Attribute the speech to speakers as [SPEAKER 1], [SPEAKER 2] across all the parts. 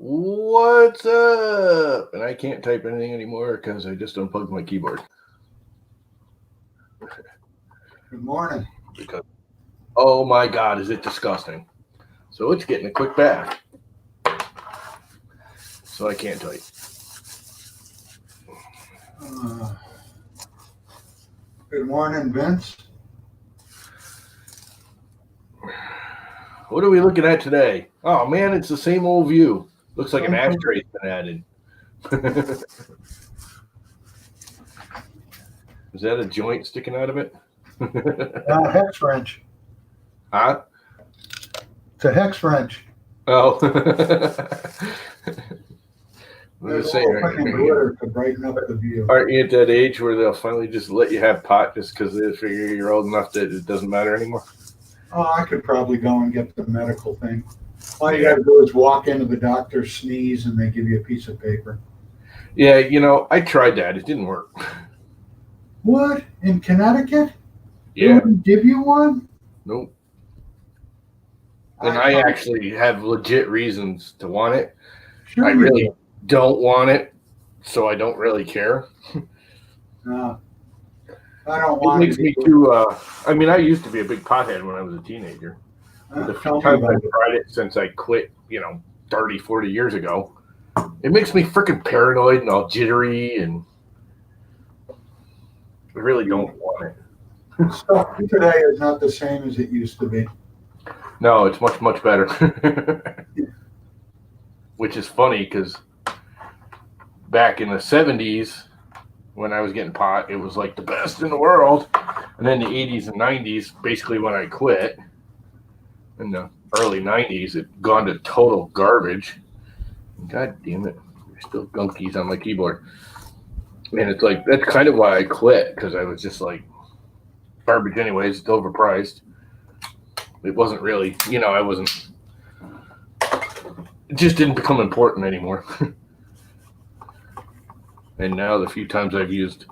[SPEAKER 1] What's up? And I can't type anything anymore because I just unplugged my keyboard.
[SPEAKER 2] Good morning.
[SPEAKER 1] Because, oh my God, is it disgusting? So it's getting a quick bath. So I can't type.
[SPEAKER 2] Good morning, Vince.
[SPEAKER 1] What are we looking at today? Oh man, it's the same old view. Looks like an ashtray's been added. Is that a joint sticking out of it?
[SPEAKER 2] A hex wrench.
[SPEAKER 1] Huh?
[SPEAKER 2] It's a hex wrench.
[SPEAKER 1] Oh.
[SPEAKER 2] There's a little fucking glitter to brighten up the view.
[SPEAKER 1] Aren't you at that age where they'll finally just let you have pot just because they figure you're old enough that it doesn't matter anymore?
[SPEAKER 2] Oh, I could probably go and get the medical thing. All you gotta do is walk into the doctor, sneeze, and they give you a piece of paper.
[SPEAKER 1] Yeah, I tried that. It didn't work.
[SPEAKER 2] What? In Connecticut?
[SPEAKER 1] Yeah.
[SPEAKER 2] They wouldn't give you one?
[SPEAKER 1] Nope. And I actually have legit reasons to want it.
[SPEAKER 2] Sure
[SPEAKER 1] I really don't want it, so I don't really care.
[SPEAKER 2] No. I don't want
[SPEAKER 1] it. Makes me too, I used to be a big pothead when I was a teenager. The few times I've tried it since I quit, 30, 40 years ago, it makes me freaking paranoid and all jittery, and I really don't want it.
[SPEAKER 2] Stuff today is not the same as it used to be.
[SPEAKER 1] No, it's much, much better. Which is funny because back in the 70s, when I was getting pot, it was like the best in the world. And then the 80s and 90s, basically when I quit, in the early 90s, it gone to total garbage. God damn it. There's still gunkies on my keyboard. And it's like, that's kind of why I quit, because I was just like, garbage anyways, it's overpriced. It wasn't really, I wasn't, it just didn't become important anymore. And now the few times I've used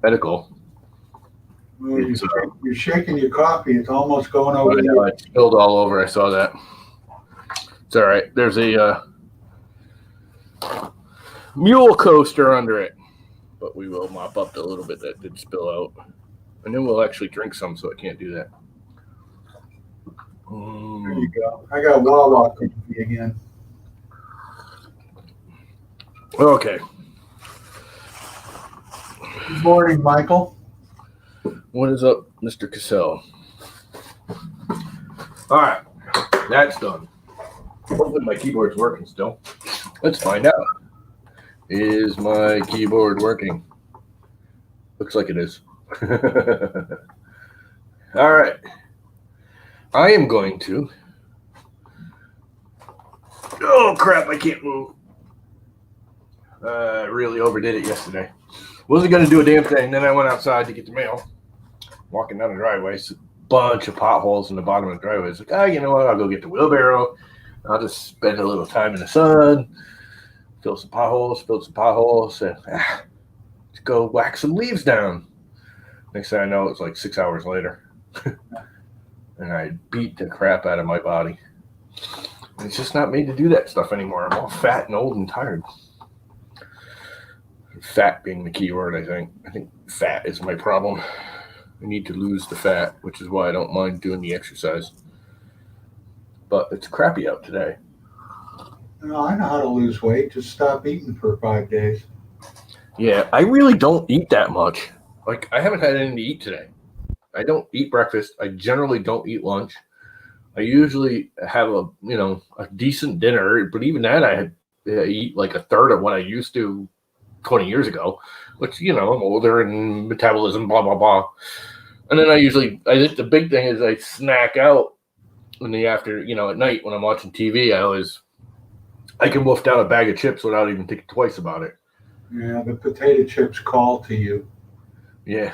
[SPEAKER 1] medical.
[SPEAKER 2] Well, you're shaking your coffee. It's almost going over.
[SPEAKER 1] It spilled all over. I saw that. It's all right. There's a mule coaster under it. But we will mop up the little bit that did spill out. And then we'll actually drink some, so I can't do that.
[SPEAKER 2] There you go. I got Wawa coffee again.
[SPEAKER 1] Okay.
[SPEAKER 2] Good morning, Michael.
[SPEAKER 1] What is up, Mr. Cassell? All right. That's done. Hopefully my keyboard's working still. Let's find out. Is my keyboard working? Looks like it is. All right. I am going to. Oh, crap. I can't move. I really overdid it yesterday. Wasn't going to do a damn thing. Then I went outside to get the mail. Walking down the driveway. It's a bunch of potholes in the bottom of the driveway. It's like, you know what? I'll go get the wheelbarrow. I'll just spend a little time in the sun. Fill some potholes. And let's go whack some leaves down. Next thing I know, it's like 6 hours later. And I beat the crap out of my body. And it's just not made to do that stuff anymore. I'm all fat and old and tired. Fat being the key word, I think. I think fat is my problem. I need to lose the fat, which is why I don't mind doing the exercise. But it's crappy out today.
[SPEAKER 2] No, I know how to lose weight. Just stop eating for 5 days.
[SPEAKER 1] Yeah, I really don't eat that much. Like, I haven't had anything to eat today. I don't eat breakfast. I generally don't eat lunch. I usually have a decent dinner, but even that I eat like a third of what I used to 20 years ago, which, I'm older and metabolism, blah, blah, blah. And then I think the big thing is I snack out in the at night when I'm watching TV. I can wolf down a bag of chips without even thinking twice about it.
[SPEAKER 2] Yeah, the potato chips call to you.
[SPEAKER 1] Yeah.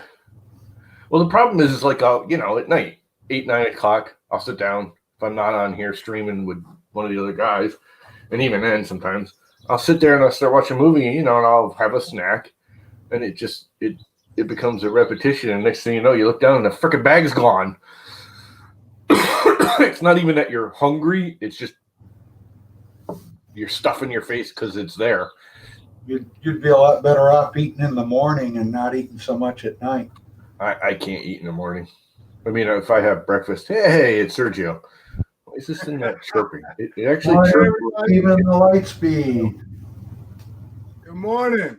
[SPEAKER 1] Well, the problem is like, at night, 8, 9 o'clock, I'll sit down. If I'm not on here streaming with one of the other guys, and even then sometimes, I'll sit there and I'll start watching a movie, and I'll have a snack, and it becomes a repetition, and next thing you know, you look down and the freaking bag's gone. It's not even that you're hungry, it's just you're stuffing your face because it's there.
[SPEAKER 2] You'd be a lot better off eating in the morning and not eating so much at night.
[SPEAKER 1] I can't eat in the morning. I mean, if I have breakfast, hey, it's Sergio. Why is this thing not chirping? It actually chirps.
[SPEAKER 2] Even the light speed.
[SPEAKER 3] Good morning.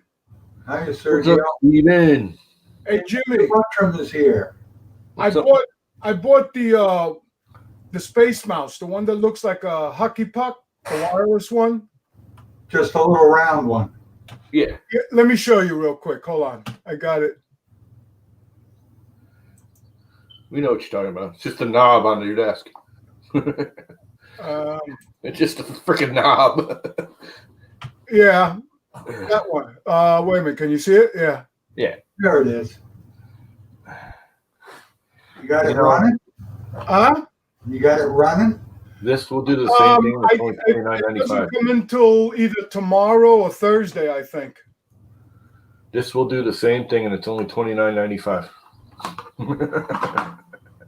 [SPEAKER 2] Hi,
[SPEAKER 1] What's
[SPEAKER 2] Sergio.
[SPEAKER 1] up, Steven?
[SPEAKER 3] Hey, Jimmy.
[SPEAKER 2] Buttram is here.
[SPEAKER 1] What's up?
[SPEAKER 3] I bought the Space Mouse, the one that looks like a hockey puck, the wireless one.
[SPEAKER 2] Just a little round one.
[SPEAKER 1] Yeah.
[SPEAKER 3] Let me show you real quick. Hold on. I got it.
[SPEAKER 1] We know what you're talking about. It's just a knob on your desk. It's just a freaking knob.
[SPEAKER 3] Yeah, that one. Wait a minute. Can you see it? Yeah.
[SPEAKER 1] Yeah.
[SPEAKER 2] There it is. You got it running? You got it running?
[SPEAKER 1] This will do the same thing. It's only
[SPEAKER 3] It doesn't come until either tomorrow or Thursday, I think.
[SPEAKER 1] This will do the same thing, and it's only $29.95.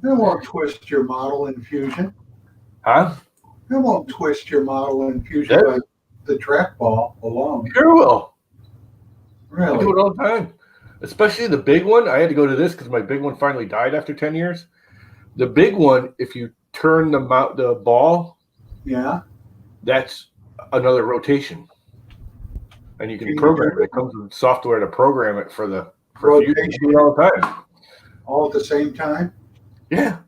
[SPEAKER 2] It won't twist your model in Fusion.
[SPEAKER 1] Huh?
[SPEAKER 2] It won't twist your model in Fusion by the trackball alone.
[SPEAKER 1] Sure will.
[SPEAKER 2] Really?
[SPEAKER 1] I do it all the time. Especially the big one. I had to go to this because my big one finally died after 10 years. The big one, if you turn the ball,
[SPEAKER 2] Yeah.
[SPEAKER 1] that's another rotation. And you can program it. It comes with software to program it for
[SPEAKER 2] rotation.
[SPEAKER 1] You do it all the time.
[SPEAKER 2] All at the same time?
[SPEAKER 1] Yeah.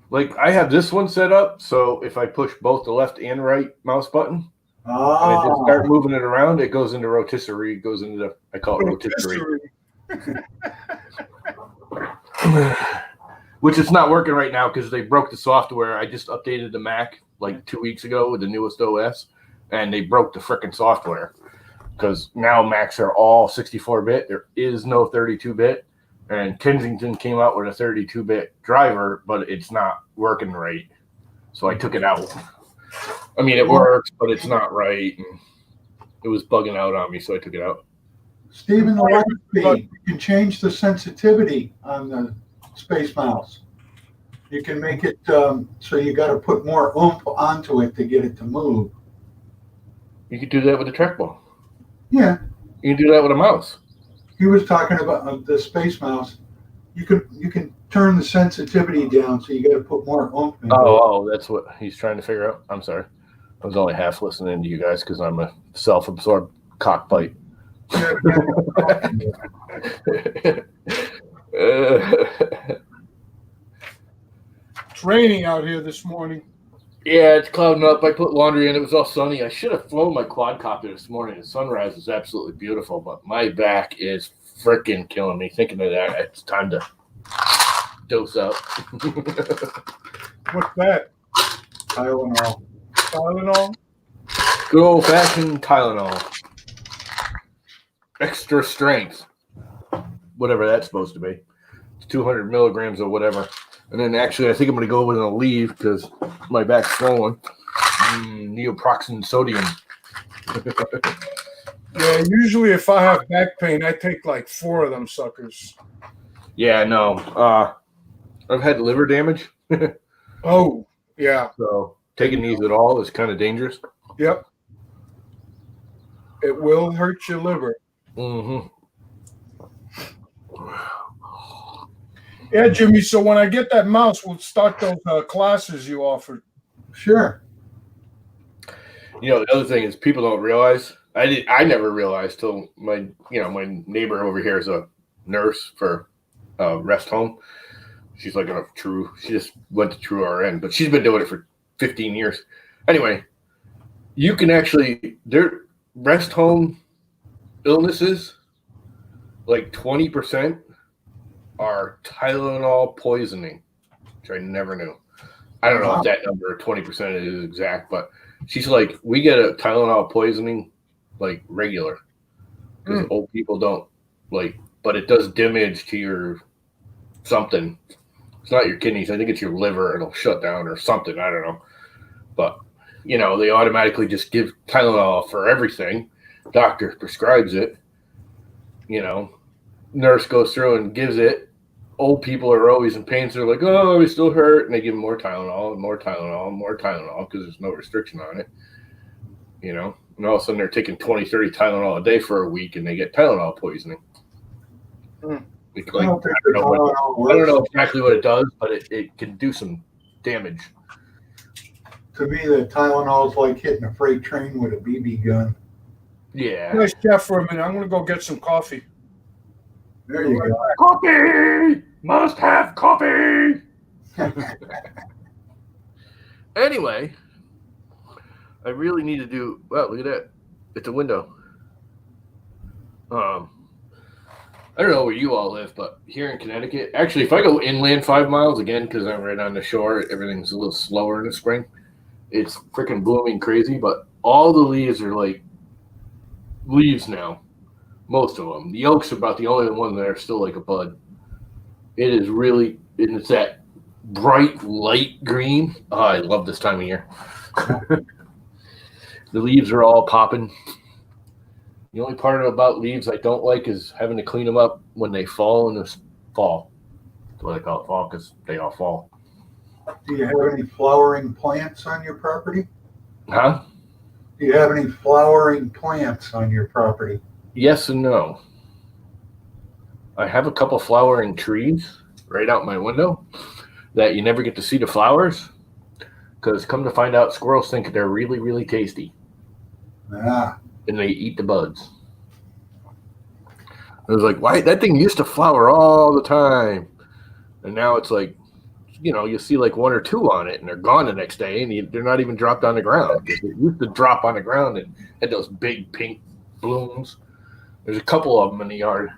[SPEAKER 1] Like I have this one set up, so if I push both the left and right mouse button and I just start moving it around, it goes into rotisserie. It goes into I call it rotisserie. Which is not working right now because they broke the software. I just updated the Mac like 2 weeks ago with the newest OS, and they broke the frickin' software because now Macs are all 64-bit. There is no 32-bit. And Kensington came out with a 32-bit driver, but it's not working right. So I took it out. I mean, it works, but it's not right. And it was bugging out on me, so I took it out.
[SPEAKER 2] Stephen, the light speed, you can change the sensitivity on the Space Mouse. You can make it so you got to put more oomph onto it to get it to move.
[SPEAKER 1] You could do that with a trackball.
[SPEAKER 2] Yeah.
[SPEAKER 1] You can do that with a mouse.
[SPEAKER 2] He was talking about the Space Mouse. You can turn the sensitivity down, so you got to put more oomph in.
[SPEAKER 1] Oh, that's what he's trying to figure out. I'm sorry. I was only half listening to you guys because I'm a self-absorbed cockbite.
[SPEAKER 3] It's raining out here this morning.
[SPEAKER 1] Yeah, it's clouding up. I put laundry in. It was all sunny. I should have flown my quadcopter this morning. The sunrise is absolutely beautiful, but my back is freaking killing me. Thinking of that, it's time to dose up.
[SPEAKER 3] What's that?
[SPEAKER 2] Tylenol.
[SPEAKER 3] Tylenol?
[SPEAKER 1] Good old-fashioned Tylenol. Extra strength. Whatever that's supposed to be. It's 200 milligrams or whatever. And then actually, I think I'm going to go with a leave because my back's swollen. Neoproxen sodium.
[SPEAKER 3] Yeah, usually if I have back pain, I take like 4 of them suckers.
[SPEAKER 1] Yeah, no. I've had liver damage.
[SPEAKER 3] Oh, yeah.
[SPEAKER 1] So taking these at all is kind of dangerous.
[SPEAKER 3] Yep. It will hurt your liver.
[SPEAKER 1] Mm-hmm.
[SPEAKER 3] Yeah, Jimmy, so when I get that mouse, we'll start those classes you offered.
[SPEAKER 2] Sure.
[SPEAKER 1] You know, the other thing is people don't realize. I never realized till my neighbor over here is a nurse for rest home. She's like she just went to True RN, but she's been doing it for 15 years. Anyway, you can actually, their rest home illnesses, like 20% are Tylenol poisoning, which I never knew. I don't know if that number 20% is exact, but she's like, we get a Tylenol poisoning like regular because old people don't like, but it does damage to your something. It's not your kidneys. I think it's your liver. It'll shut down or something. I don't know. But, they automatically just give Tylenol for everything. Doctor prescribes it. Nurse goes through and gives it. Old people are always in pain. So they're like, oh, we still hurt. And they give them more Tylenol and more Tylenol and more Tylenol because there's no restriction on it. you know, and all of a sudden they're taking 20, 30 Tylenol a day for a week and they get Tylenol poisoning.
[SPEAKER 3] Hmm.
[SPEAKER 1] Like,
[SPEAKER 2] I don't think the Tylenol
[SPEAKER 1] I don't
[SPEAKER 2] works.
[SPEAKER 1] know exactly what it does, but it can do some damage.
[SPEAKER 2] To me, the Tylenol is like hitting a freight train with a BB gun.
[SPEAKER 1] Yeah.
[SPEAKER 3] Nice chat for a minute. I'm gonna go get some coffee.
[SPEAKER 2] There you go.
[SPEAKER 1] Coffee! Must have coffee! Anyway, I really need to do, well, look at that. It's a window. I don't know where you all live, but here in Connecticut, actually, if I go inland 5 miles, again, because I'm right on the shore, everything's a little slower in the spring. It's freaking blooming crazy, but all the leaves are like leaves now. Most of them. The oak's about the only one that are still like a bud. It is really, and it's that bright light green. Oh, I love this time of year. The leaves are all popping. The only part about leaves I don't like is having to clean them up when they fall in the fall. That's what I call it, fall, because they all fall.
[SPEAKER 2] Do you have any flowering plants on your property?
[SPEAKER 1] Huh?
[SPEAKER 2] Do you have any flowering plants on your property?
[SPEAKER 1] Yes and no. I have a couple flowering trees right out my window that you never get to see the flowers because come to find out, squirrels think they're really, really tasty.
[SPEAKER 2] Ah,
[SPEAKER 1] And they eat the buds. I was like, why? That thing used to flower all the time. And now it's like, you know, you see like one or two on it and they're gone the next day and they're not even dropped on the ground. It used to drop on the ground and had those big pink blooms. There's a couple of them in the yard.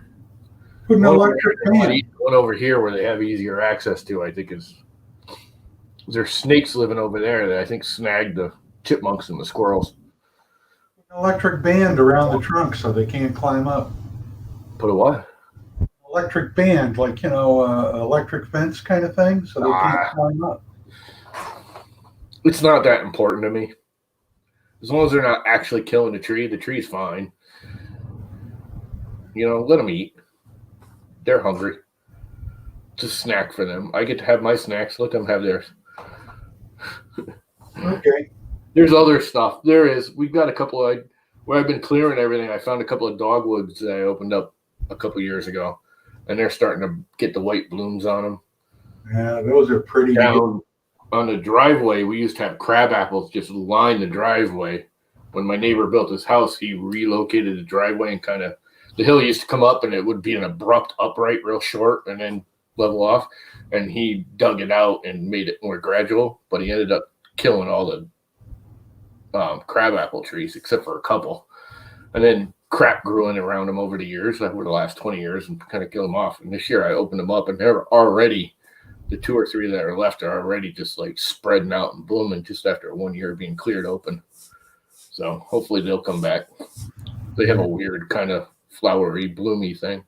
[SPEAKER 2] put an electric fan.
[SPEAKER 1] One over here where they have easier access to, I think, is there's snakes living over there that I think snagged the chipmunks and the squirrels.
[SPEAKER 2] An electric band around the trunk so they can't climb up.
[SPEAKER 1] Put a what?
[SPEAKER 2] Electric band, like, you know, electric fence kind of thing, so they can't climb up.
[SPEAKER 1] It's not that important to me. As long as they're not actually killing the tree's fine. You know, let them eat. They're hungry. It's a snack for them. I get to have my snacks. Let them have theirs.
[SPEAKER 2] Okay.
[SPEAKER 1] There's other stuff. There is. We've got a couple of, where I've been clearing everything, I found a couple of dogwoods that I opened up a couple years ago. And they're starting to get the white blooms on them.
[SPEAKER 2] Yeah, those are pretty.
[SPEAKER 1] Down on the driveway, we used to have crab apples just line the driveway. When my neighbor built his house, he relocated the driveway and kind of, the hill used to come up and it would be an abrupt upright, real short, and then level off. And he dug it out and made it more gradual, but he ended up killing all the crab apple trees except for a couple. And then crap grew in around them over the years, over the last 20 years, and kind of killed them off. And this year I opened them up and they're already, the 2 or 3 that are left are already just like spreading out and blooming just after 1 year being cleared open. So hopefully they'll come back. They have a weird kind of flowery, bloomy thing.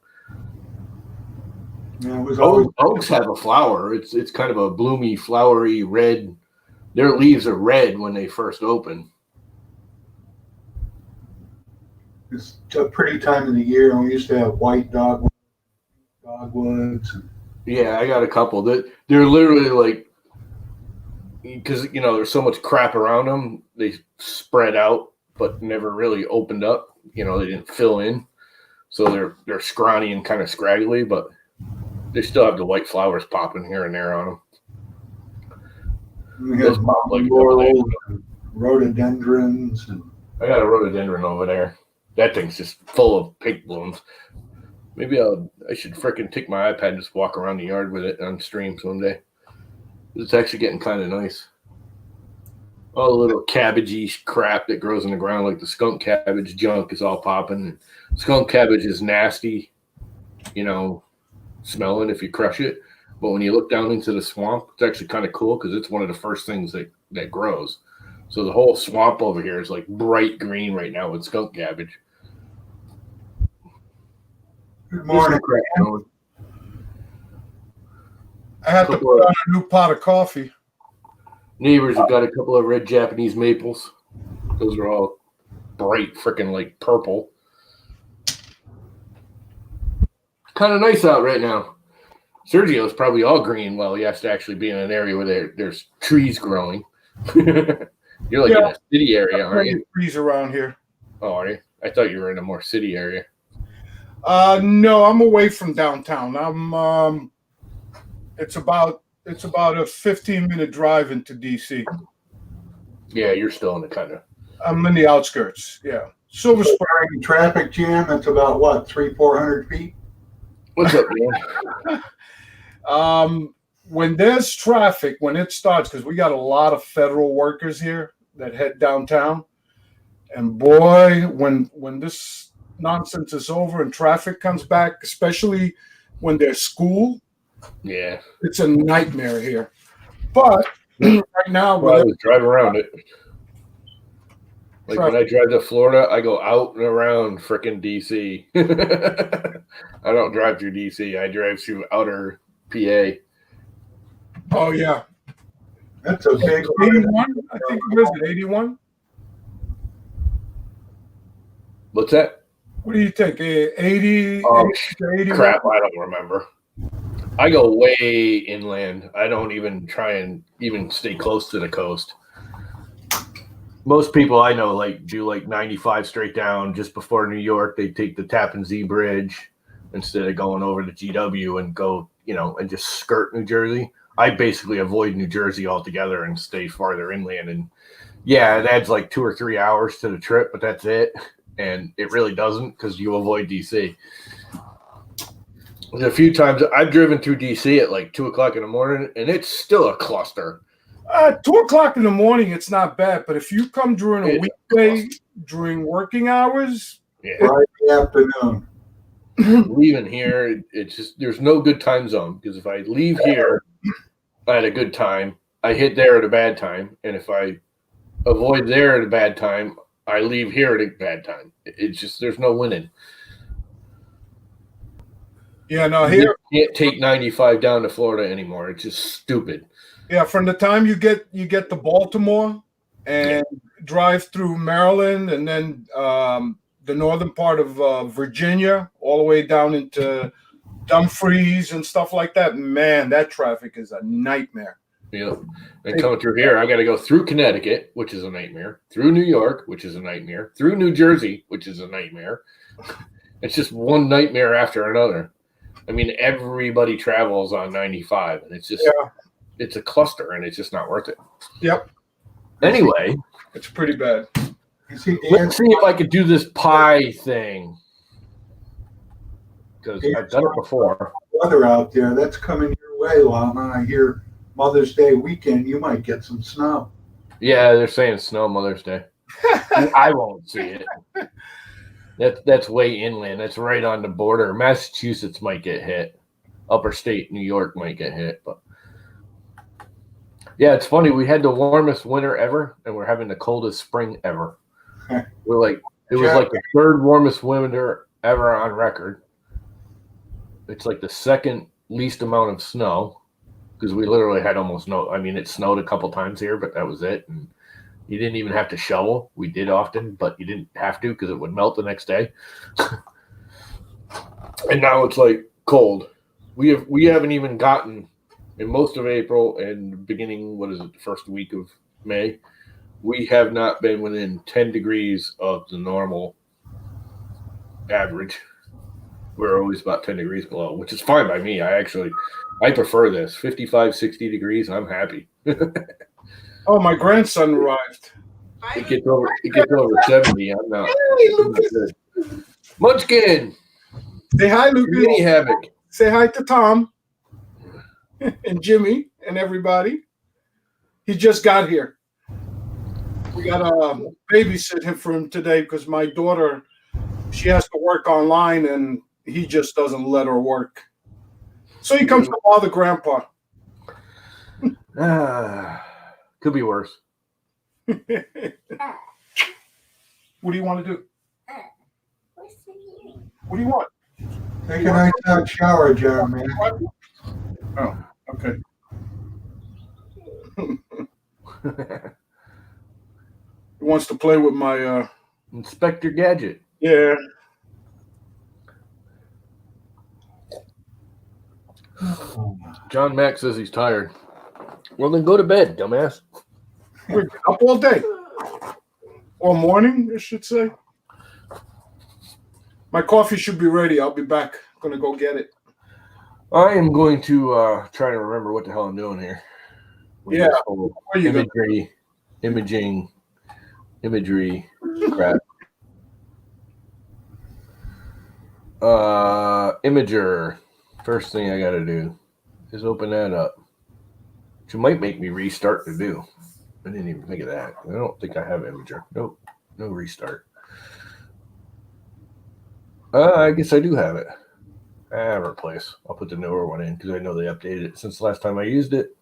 [SPEAKER 2] Yeah, it was always.
[SPEAKER 1] Oaks have a flower. It's kind of a bloomy, flowery red. Their leaves are red when they first open.
[SPEAKER 2] It's a pretty time of the year, and we used to have white dogwoods.
[SPEAKER 1] Yeah, I got a couple that they're literally like, because you know there's so much crap around them, they spread out but never really opened up. You know, they didn't fill in, so they're scrawny and kind of scraggly, but they still have the white flowers popping here and there on them.
[SPEAKER 2] We have laurel, rhododendrons, and
[SPEAKER 1] I got a rhododendron over there. That thing's just full of pink blooms. Maybe I should frickin' take my iPad and just walk around the yard with it on stream someday. It's actually getting kind of nice. All the little cabbagey crap that grows in the ground, like the skunk cabbage junk, is all popping. Skunk cabbage is nasty, you know, smelling if you crush it. But when you look down into the swamp, it's actually kind of cool because it's one of the first things that grows. So the whole swamp over here is like bright green right now with skunk cabbage.
[SPEAKER 2] good morning.
[SPEAKER 3] I had to put on a new pot of coffee.
[SPEAKER 1] Neighbors have got a couple of red Japanese maples. Those are all bright, freaking like purple. Kind of nice out right now. Sergio's probably all green while he has to actually be in an area where there's trees growing. You're like in a city area, aren't you?
[SPEAKER 3] Trees around here.
[SPEAKER 1] Oh, are you? I thought you were in a more city area.
[SPEAKER 3] No, I'm away from downtown. I'm it's about a 15-minute drive into DC.
[SPEAKER 1] Yeah, you're still in the kind of.
[SPEAKER 3] I'm in the outskirts. Yeah, Silver Spring.
[SPEAKER 2] During traffic jam, it's about what, 300-400 feet?
[SPEAKER 1] What's up, man?
[SPEAKER 3] When there's traffic, when it starts, because we got a lot of federal workers here that head downtown, and boy, when this nonsense is over and traffic comes back, especially when there's school,
[SPEAKER 1] Yeah,
[SPEAKER 3] it's a nightmare here. But right now,
[SPEAKER 1] well, I always drive around it. Like
[SPEAKER 3] traffic.
[SPEAKER 1] when I drive to Florida, I go out and around frickin' DC. I don't drive through DC. I drive through outer PA.
[SPEAKER 3] Oh yeah,
[SPEAKER 2] That's a big
[SPEAKER 3] 81. I think it is 81.
[SPEAKER 1] What's that?
[SPEAKER 3] What do you think? 80,
[SPEAKER 1] Oh,
[SPEAKER 3] 81?
[SPEAKER 1] crap, I don't remember. I go way inland. I don't even try and even stay close to the coast. Most people I know do 95 straight down just before New York. They take the Tappan Zee Bridge instead of going over to GW and go, and just skirt New Jersey. I basically avoid New Jersey altogether and stay farther inland. And yeah, it adds like 2 or 3 hours to the trip, but that's it. And it really doesn't because you avoid DC. There's a few times I've driven through DC at like 2 o'clock in the morning, and it's still a cluster.
[SPEAKER 3] 2 o'clock in the morning, it's not bad. But if you come during a weekday, during working hours,
[SPEAKER 2] Friday afternoon.
[SPEAKER 1] Leaving here, it's just there's no good time zone because if I leave here at a good time, I hit there at a bad time, and if I avoid there at a bad time, I leave here at a bad time. It's just there's no winning.
[SPEAKER 3] yeah, no, here
[SPEAKER 1] You can't take 95 down to Florida anymore. It's just stupid.
[SPEAKER 3] yeah, from the time you get to Baltimore and drive through Maryland and then the northern part of Virginia, all the way down into Dumfries and stuff like that, man, that traffic is a nightmare.
[SPEAKER 1] Yeah. And coming through here, I got to go through Connecticut, which is a nightmare, through New York, which is a nightmare, through New Jersey, which is a nightmare. It's just one nightmare after another. I mean, everybody travels on 95, and it's just it's a cluster, and it's just not worth it.
[SPEAKER 3] Yep.
[SPEAKER 1] Anyway,
[SPEAKER 3] It's pretty bad.
[SPEAKER 1] let's see if I could do this pie thing because I've done it before.
[SPEAKER 2] Weather out there, that's coming your way, Lama. I hear Mother's Day weekend, you might get some snow.
[SPEAKER 1] Yeah, they're saying snow Mother's Day. I won't see it. That's way inland. That's right on the border. Massachusetts might get hit. Upper state New York might get hit, but yeah, it's funny. We had the warmest winter ever, and we're having the coldest spring ever. It was like the third warmest winter ever on record. It's like the second least amount of snow because we literally had almost no. I mean, it snowed a couple times here, but that was it. And you didn't even have to shovel. We did often, but you didn't have to because it would melt the next day. And now it's like cold. We haven't even gotten in most of April and beginning, the first week of May, we have not been within 10 degrees of the normal average. We're always about 10 degrees below, which is fine by me. I prefer this 55, 60 degrees. I'm happy.
[SPEAKER 3] Oh, my grandson arrived.
[SPEAKER 1] It gets over 70. I'm not.
[SPEAKER 3] Hey, Lucas.
[SPEAKER 1] Munchkin.
[SPEAKER 3] Say hi, Lucas.
[SPEAKER 1] Mini Havoc.
[SPEAKER 3] Say hi to Tom and Jimmy and everybody. He just got here. We got to babysit him for him today because my daughter, she has to work online and he just doesn't let her work. So he comes to bother Grandpa.
[SPEAKER 1] Could be worse.
[SPEAKER 3] What do you want to do? What do you want?
[SPEAKER 2] Take a nice hot shower, John, man.
[SPEAKER 3] Oh, okay. He wants to play with my
[SPEAKER 1] Inspector Gadget.
[SPEAKER 3] yeah.
[SPEAKER 1] John Mack says he's tired. Well, then go to bed, dumbass.
[SPEAKER 3] We've been up all day. Or morning, I should say. My coffee should be ready. I'll be back. I'm going to go get it.
[SPEAKER 1] I am going to try to remember what the hell I'm doing here. With this whole imagery crap. Imager. First thing I got to do is open that up. Which might make me restart to do. I didn't even think of that. I don't think I have Imager. Nope. No restart. I guess I do have it. Replace. I'll put the newer one in because I know they updated it since the last time I used it.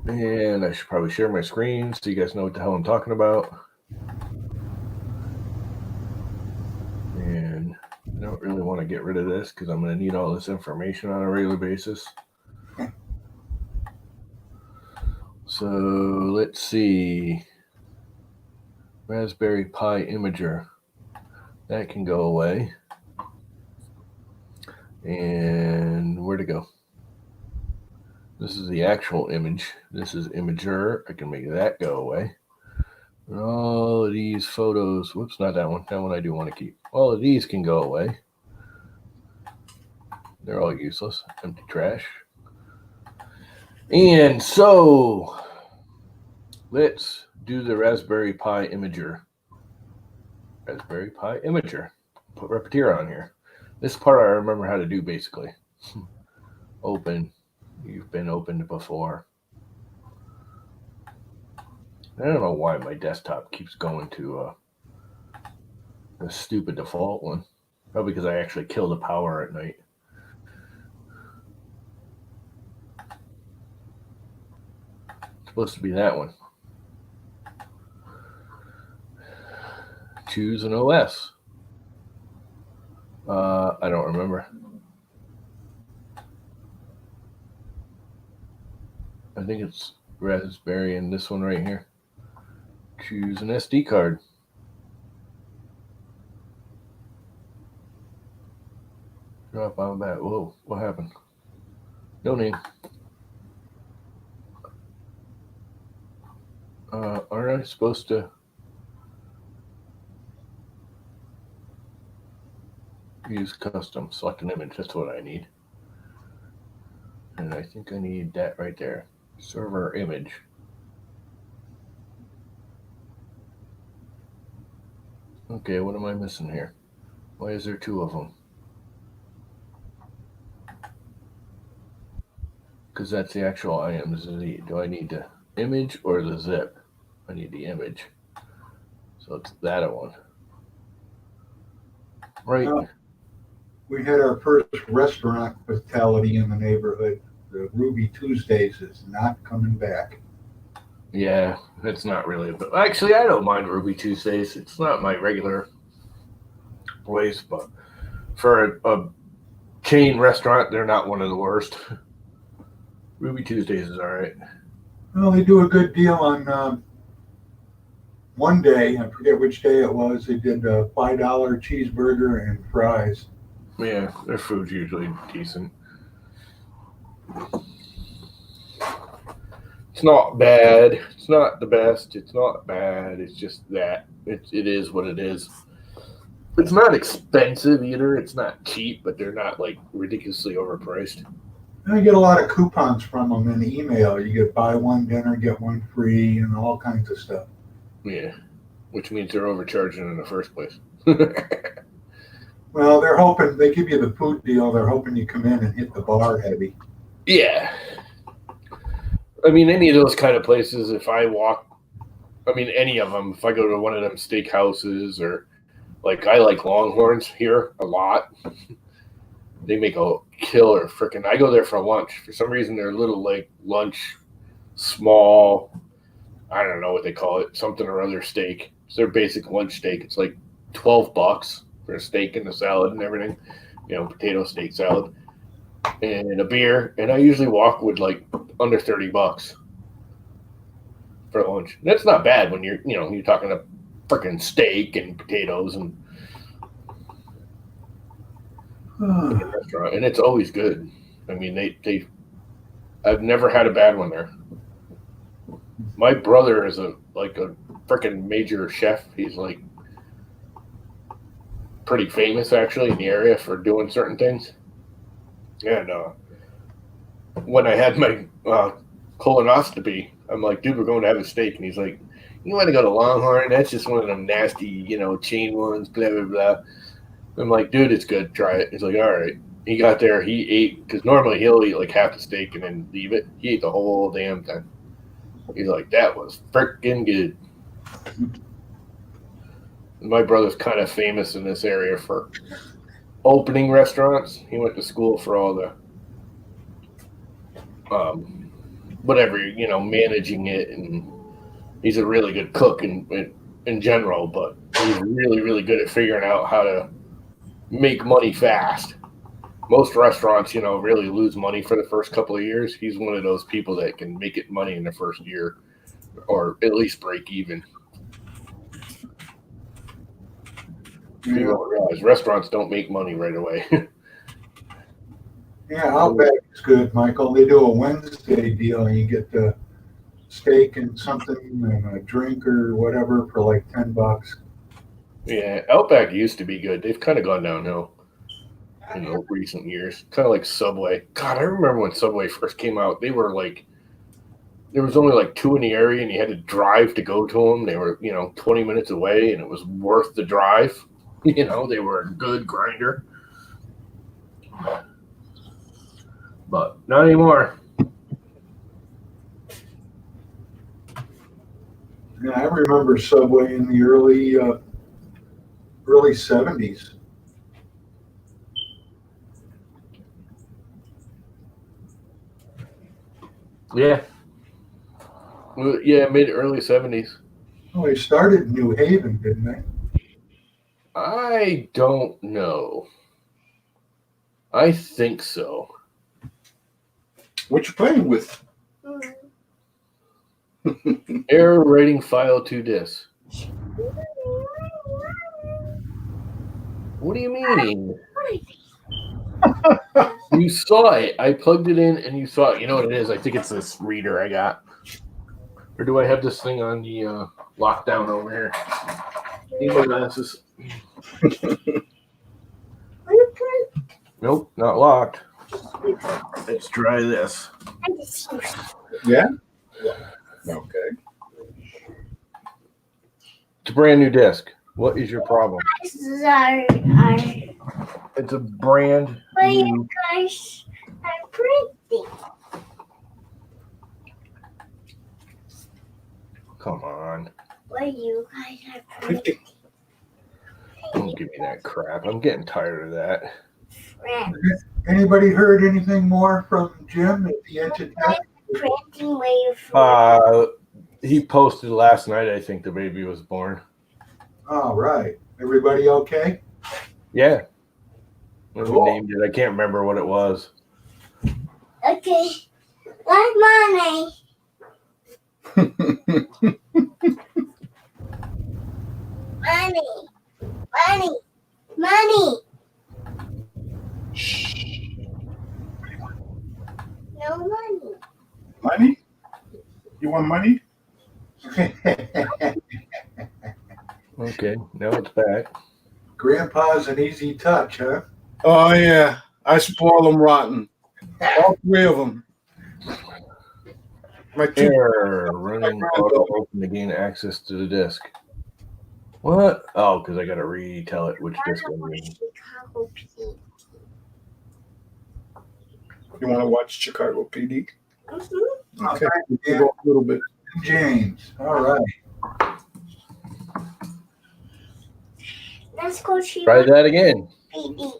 [SPEAKER 1] And I should probably share my screen so you guys know what the hell I'm talking about. And I don't really want to get rid of this because I'm going to need all this information on a regular basis. So let's see. Raspberry Pi Imager. That can go away. And where to go? This is the actual image. This is Imager. I can make that go away. And all of these photos, whoops, not that one. That one I do want to keep. All of these can go away. They're all useless. Empty trash. And so let's do the Raspberry Pi Imager. Raspberry Pi Imager. Put Repetier on here. This part I remember how to do basically. Open. You've been opened before. I don't know why my desktop keeps going to the stupid default one. Probably because I actually kill the power at night. It's supposed to be that one. Choose an OS. I don't remember. I think it's Raspberry and this one right here. Choose an SD card. Drop on that. Whoa, what happened? No name. Aren't I supposed to use custom? Select an image. That's what I need. And I think I need that right there. Server image. Okay, what am I missing here? Why is there two of them? Because that's the actual item. Do I need the image or the zip? I need the image. So it's that one. Right.
[SPEAKER 2] We had our first restaurant fatality in the neighborhood. The Ruby Tuesdays is not coming back.
[SPEAKER 1] Yeah, it's not really. But actually, I don't mind Ruby Tuesdays. It's not my regular place, but for a chain restaurant, they're not one of the worst. Ruby Tuesdays is all right.
[SPEAKER 2] Well, they do a good deal on one day. I forget which day it was. They did a $5 cheeseburger and fries.
[SPEAKER 1] Yeah, their food's usually decent. It's not bad. It's not the best. It's not bad. It's just that. It is what it is. It's not expensive either. It's not cheap, but they're not like ridiculously overpriced.
[SPEAKER 2] I get a lot of coupons from them in the email. You get buy one dinner, get one free, and all kinds of stuff.
[SPEAKER 1] Yeah, which means they're overcharging in the first place.
[SPEAKER 2] Well, they're hoping, they give you the food deal. They're hoping you come in and hit the bar heavy.
[SPEAKER 1] Yeah. I mean, any of those kind of places, if I walk, any of them, if I go to one of them steakhouses or like I like Longhorns here a lot. They make a killer freaking. I go there for lunch. For some reason, they're little like lunch, small. I don't know what they call it. Something or other steak. It's their basic lunch steak. It's like $12 for a steak and a salad and everything. Potato steak salad and a beer. And I usually walk with like under $30 for lunch. That's not bad when you're talking a freaking steak and potatoes and. Restaurant, and it's always good. I mean, I've never had a bad one there. My brother is a freaking major chef. He's like pretty famous actually in the area for doing certain things. And when I had my colonoscopy, I'm like, dude, we're going to have a steak, and he's like, you want to go to Longhorn? That's just one of them nasty, chain ones. Blah blah blah. I'm like, dude, it's good. Try it. He's like, all right. He got there. He ate because normally he'll eat like half the steak and then leave it. He ate the whole damn thing. He's like, that was freaking good. My brother's kind of famous in this area for opening restaurants. He went to school for all the whatever, managing it, and he's a really good cook in general, but he's really, really good at figuring out how to make money fast. Most restaurants, really lose money for the first couple of years. He's one of those people that can make it money in the first year, or at least break even.
[SPEAKER 2] Yeah.
[SPEAKER 1] You don't realize restaurants don't make money right away.
[SPEAKER 2] Yeah, Outback is good, Michael. They do a Wednesday deal, and you get the steak and something and a drink or whatever for like $10.
[SPEAKER 1] Yeah, Outback used to be good. They've kind of gone downhill in the recent years. Kind of like Subway. God, I remember when Subway first came out. They were like, there was only like 2 in the area, and you had to drive to go to them. They were, 20 minutes away, and it was worth the drive. They were a good grinder. But not anymore.
[SPEAKER 2] Yeah, I remember Subway in the early 70s.
[SPEAKER 1] Yeah. Well, yeah, mid early 70s.
[SPEAKER 2] Well, they started in New Haven, didn't they?
[SPEAKER 1] I don't know. I think so.
[SPEAKER 3] What you playing with?
[SPEAKER 1] Error rating file to disk. What do you mean? You saw it. I plugged it in and you saw it. You know what it is? I think it's this reader I got. Or do I have this thing on the lockdown over here? Need my glasses. Nope, not locked. Let's try this.
[SPEAKER 3] Yeah? Okay.
[SPEAKER 1] It's a brand new disc. What is your problem? It's a brand new.
[SPEAKER 4] Guys are pretty.
[SPEAKER 1] Come on.
[SPEAKER 4] Well, you guys are pretty.
[SPEAKER 1] Don't give me that crap. I'm getting tired of that.
[SPEAKER 4] Friends.
[SPEAKER 2] Anybody heard anything more from Jim at the Edge of Tech?
[SPEAKER 4] Printing where you're from.
[SPEAKER 1] He posted last night, I think the baby was born.
[SPEAKER 2] All right. Everybody okay?
[SPEAKER 1] Yeah. What
[SPEAKER 2] Cool.
[SPEAKER 1] we named it. I can't remember what it was.
[SPEAKER 4] Okay. Like money. Money. Money. Money. No money.
[SPEAKER 3] Money? You want money?
[SPEAKER 1] Okay, now it's back.
[SPEAKER 2] Grandpa's an easy touch, huh?
[SPEAKER 3] Oh, yeah. I spoil them rotten. All 3 of them. My 2.
[SPEAKER 1] Error. Running auto open to gain access to the disk. What? Oh, because I got to retell it which disk I'm reading.
[SPEAKER 4] Chicago PD.
[SPEAKER 3] You want to watch Chicago PD?
[SPEAKER 4] Mm-hmm.
[SPEAKER 3] Okay.
[SPEAKER 2] Yeah.
[SPEAKER 3] We'll go a little bit.
[SPEAKER 2] James. All right.
[SPEAKER 4] Let's go
[SPEAKER 1] Try
[SPEAKER 4] Chicago
[SPEAKER 1] that again.
[SPEAKER 4] PD.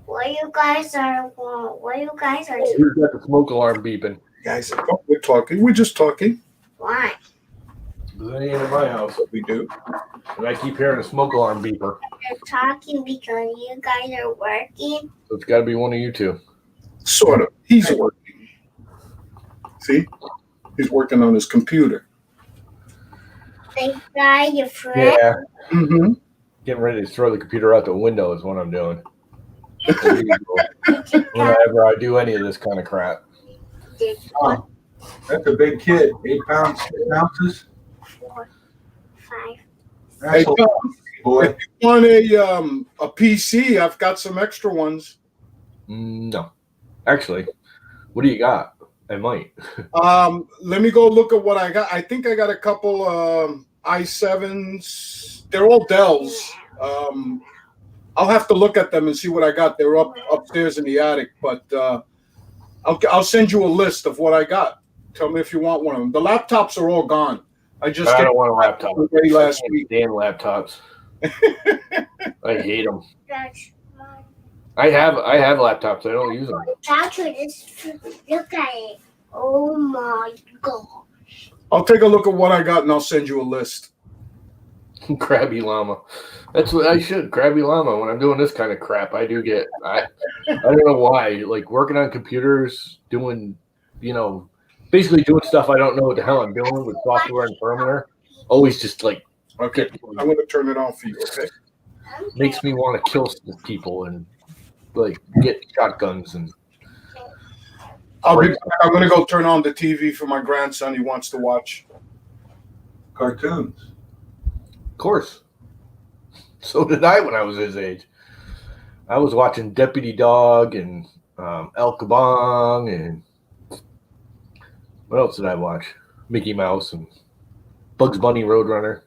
[SPEAKER 4] Where you guys are doing?
[SPEAKER 1] Who's got the smoke alarm beeping?
[SPEAKER 3] Guys, oh, we're talking. We're just talking.
[SPEAKER 4] Why?
[SPEAKER 1] That ain't in my house.
[SPEAKER 3] We do.
[SPEAKER 1] And I keep hearing a smoke alarm beeper.
[SPEAKER 4] You're talking because you guys are working.
[SPEAKER 1] So it's got to be one of you two.
[SPEAKER 3] Sort of. He's working. See? He's working on his computer.
[SPEAKER 4] They fry your friend.
[SPEAKER 1] Yeah.
[SPEAKER 3] Mm-hmm.
[SPEAKER 1] Getting ready to throw the computer out the window is what I'm doing. Whenever I do any of this kind of crap.
[SPEAKER 4] Did
[SPEAKER 2] Oh, That's a big kid. 8 pounds, 6 ounces.
[SPEAKER 4] 4, 5.
[SPEAKER 2] That's
[SPEAKER 3] Hey,
[SPEAKER 2] a
[SPEAKER 3] Tom,
[SPEAKER 2] boy.
[SPEAKER 3] if you want a PC, I've got some extra ones.
[SPEAKER 1] No. Actually, what do you got? I might.
[SPEAKER 3] Let me go look at what I got. I think I got a couple i7s. They're all Dells. I'll have to look at them and see what I got. They're upstairs in the attic, but I'll send you a list of what I got. Tell me if you want one of them. The laptops are all gone. I
[SPEAKER 1] don't want a laptop.
[SPEAKER 3] away last week.
[SPEAKER 1] Damn laptops. I hate them.
[SPEAKER 4] That's mine.
[SPEAKER 1] I have laptops. I don't use them.
[SPEAKER 4] That's what it's. Look at it. Oh my god.
[SPEAKER 3] I'll take a look at what I got and I'll send you a list.
[SPEAKER 1] Crabby llama. That's what I should. Crabby llama. When I'm doing this kind of crap, I do get. I don't know why. Like working on computers, doing, basically doing stuff I don't know what the hell I'm doing with software and firmware. Always just like
[SPEAKER 3] Okay, I'm going to turn it on for you. Okay.
[SPEAKER 1] makes me want to kill people and like get shotguns and.
[SPEAKER 3] I'm going to go turn on the TV for my grandson. He wants to watch
[SPEAKER 2] Cartoons.
[SPEAKER 1] Of course. So did I when I was his age. I was watching Deputy Dog and El Kabong and what else did I watch? Mickey Mouse and Bugs Bunny Roadrunner.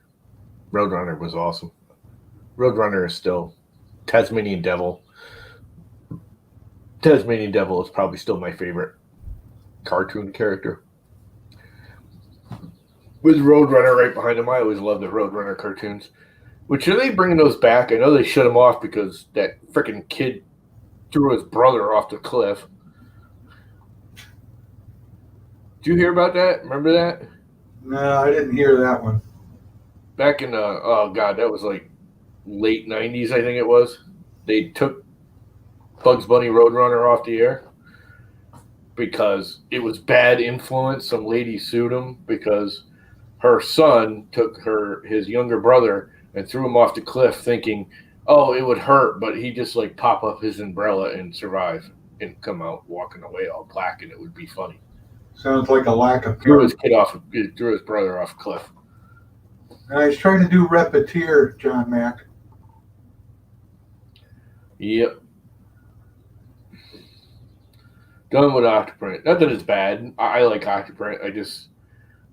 [SPEAKER 1] Roadrunner was awesome. Roadrunner is still Tasmanian Devil. Tasmanian Devil is probably still my favorite cartoon character. With Roadrunner right behind him, I always loved the Roadrunner cartoons. Which are they bringing those back? I know they shut them off because that freaking kid threw his brother off the cliff. Did you hear about that? Remember that?
[SPEAKER 2] No, I didn't hear that one.
[SPEAKER 1] Back in that was like late 90s, I think it was. They took Bugs Bunny Roadrunner off the air because it was bad influence. Some lady sued him because her son took his younger brother and threw him off the cliff thinking, oh, it would hurt, but he just like pop up his umbrella and survive and come out walking away all black and it would be funny.
[SPEAKER 2] Sounds like a lack of
[SPEAKER 1] Threw his brother off a cliff.
[SPEAKER 2] And I was trying to do Repetier, John Mack.
[SPEAKER 1] Yep. Done with Octoprint. Not that it's bad. I like Octoprint.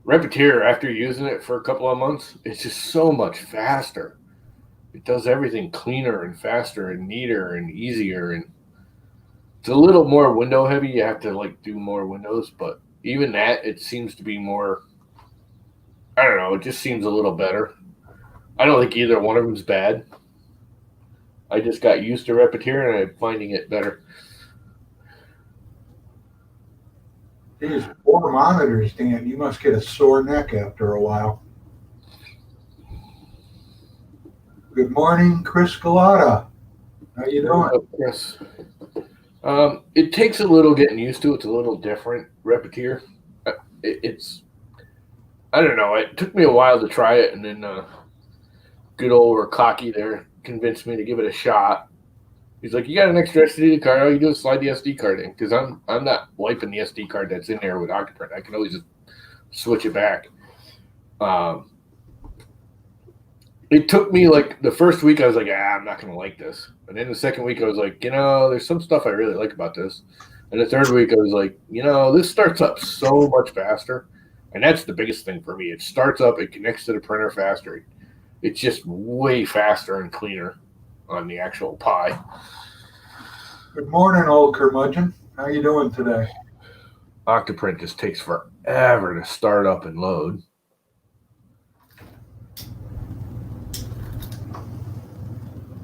[SPEAKER 1] Repetier, after using it for a couple of months, it's just so much faster. It does everything cleaner and faster and neater and easier. And it's a little more window heavy. You have to like do more windows, but even that, it seems to be more, I don't know, it just seems a little better. I don't think either one of them's bad. I just got used to Repetier and I'm finding it better.
[SPEAKER 2] These 4 monitors, Dan. You must get a sore neck after a while. Good morning, Chris Galata. How you doing?
[SPEAKER 1] Yes. It takes a little getting used to. It's a little different. Repetier. It's. I don't know. It took me a while to try it, and then good old Cocky there convinced me to give it a shot. He's like, "You got an extra SD card? All you do is slide the SD card in, because I'm not wiping the SD card that's in there with Octoprint. I can always just switch it back." It took me like the first week I was like, I'm not gonna like this, and then the second week I was like, there's some stuff I really like about this, and the third week I was like, this starts up so much faster, and that's the biggest thing for me. It starts up, it connects to the printer faster. It's just way faster and cleaner on the actual Pi.
[SPEAKER 2] Good morning, old curmudgeon. How you doing today?
[SPEAKER 1] Octoprint just takes forever to start up and load.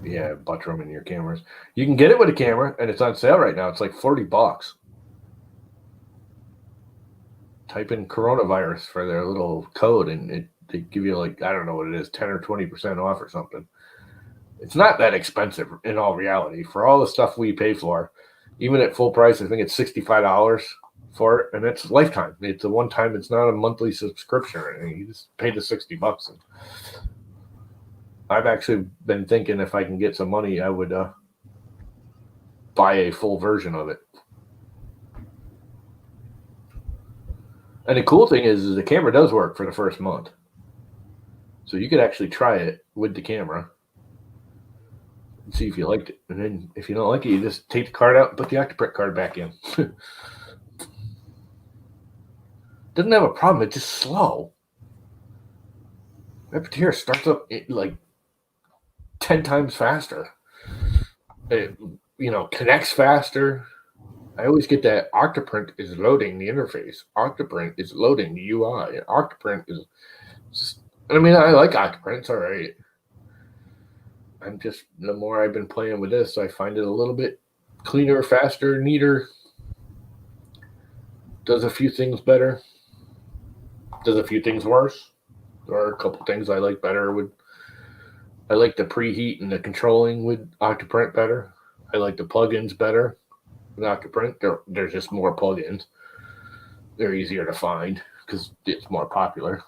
[SPEAKER 1] Yeah, buttram in your cameras. You can get it with a camera, and it's on sale right now. It's like $40. Type in coronavirus for their little code, and they give you like, I don't know what it is, 10 or 20% off or something. It's not that expensive in all reality. For all the stuff we pay for, even at full price, I think it's $65 for it, and it's lifetime. It's a one-time. It's not a monthly subscription or anything. You just pay the $60. And I've actually been thinking if I can get some money, I would buy a full version of it. And the cool thing is the camera does work for the first month. So you could actually try it with the camera and see if you liked it. And then if you don't like it, you just take the card out and put the Octoprint card back in. Doesn't have a problem. It's just slow. Repetier starts up like 10 times faster. It, connects faster. I always get that Octoprint is loading the interface. Octoprint is loading the UI. Octoprint is just, I like Octoprint. It's all right. The more I've been playing with this, I find it a little bit cleaner, faster, neater. Does a few things better. Does a few things worse. There are a couple things I like better with. I like the preheat and the controlling with Octoprint better. I like the plugins better with Octoprint. There's just more plugins. They're easier to find because it's more popular.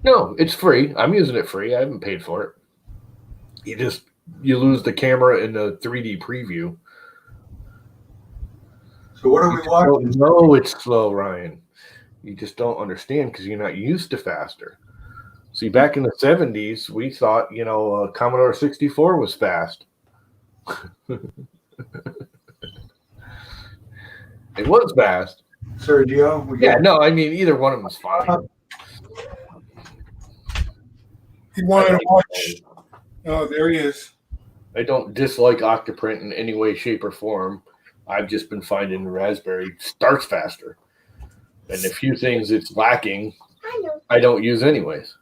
[SPEAKER 1] No, it's free. I'm using it free. I haven't paid for it. You lose the camera in the 3D preview.
[SPEAKER 2] So what are we watching?
[SPEAKER 1] No, it's slow, Ryan. You just don't understand because you're not used to faster. See, back in the 70s, we thought, Commodore 64 was fast. It was fast.
[SPEAKER 2] Sergio?
[SPEAKER 1] Either one of them is fine.
[SPEAKER 3] He wanted to watch. Oh, there he is.
[SPEAKER 1] I don't dislike Octoprint in any way, shape, or form. I've just been finding the Raspberry starts faster. And the few things it's lacking, I don't use anyways.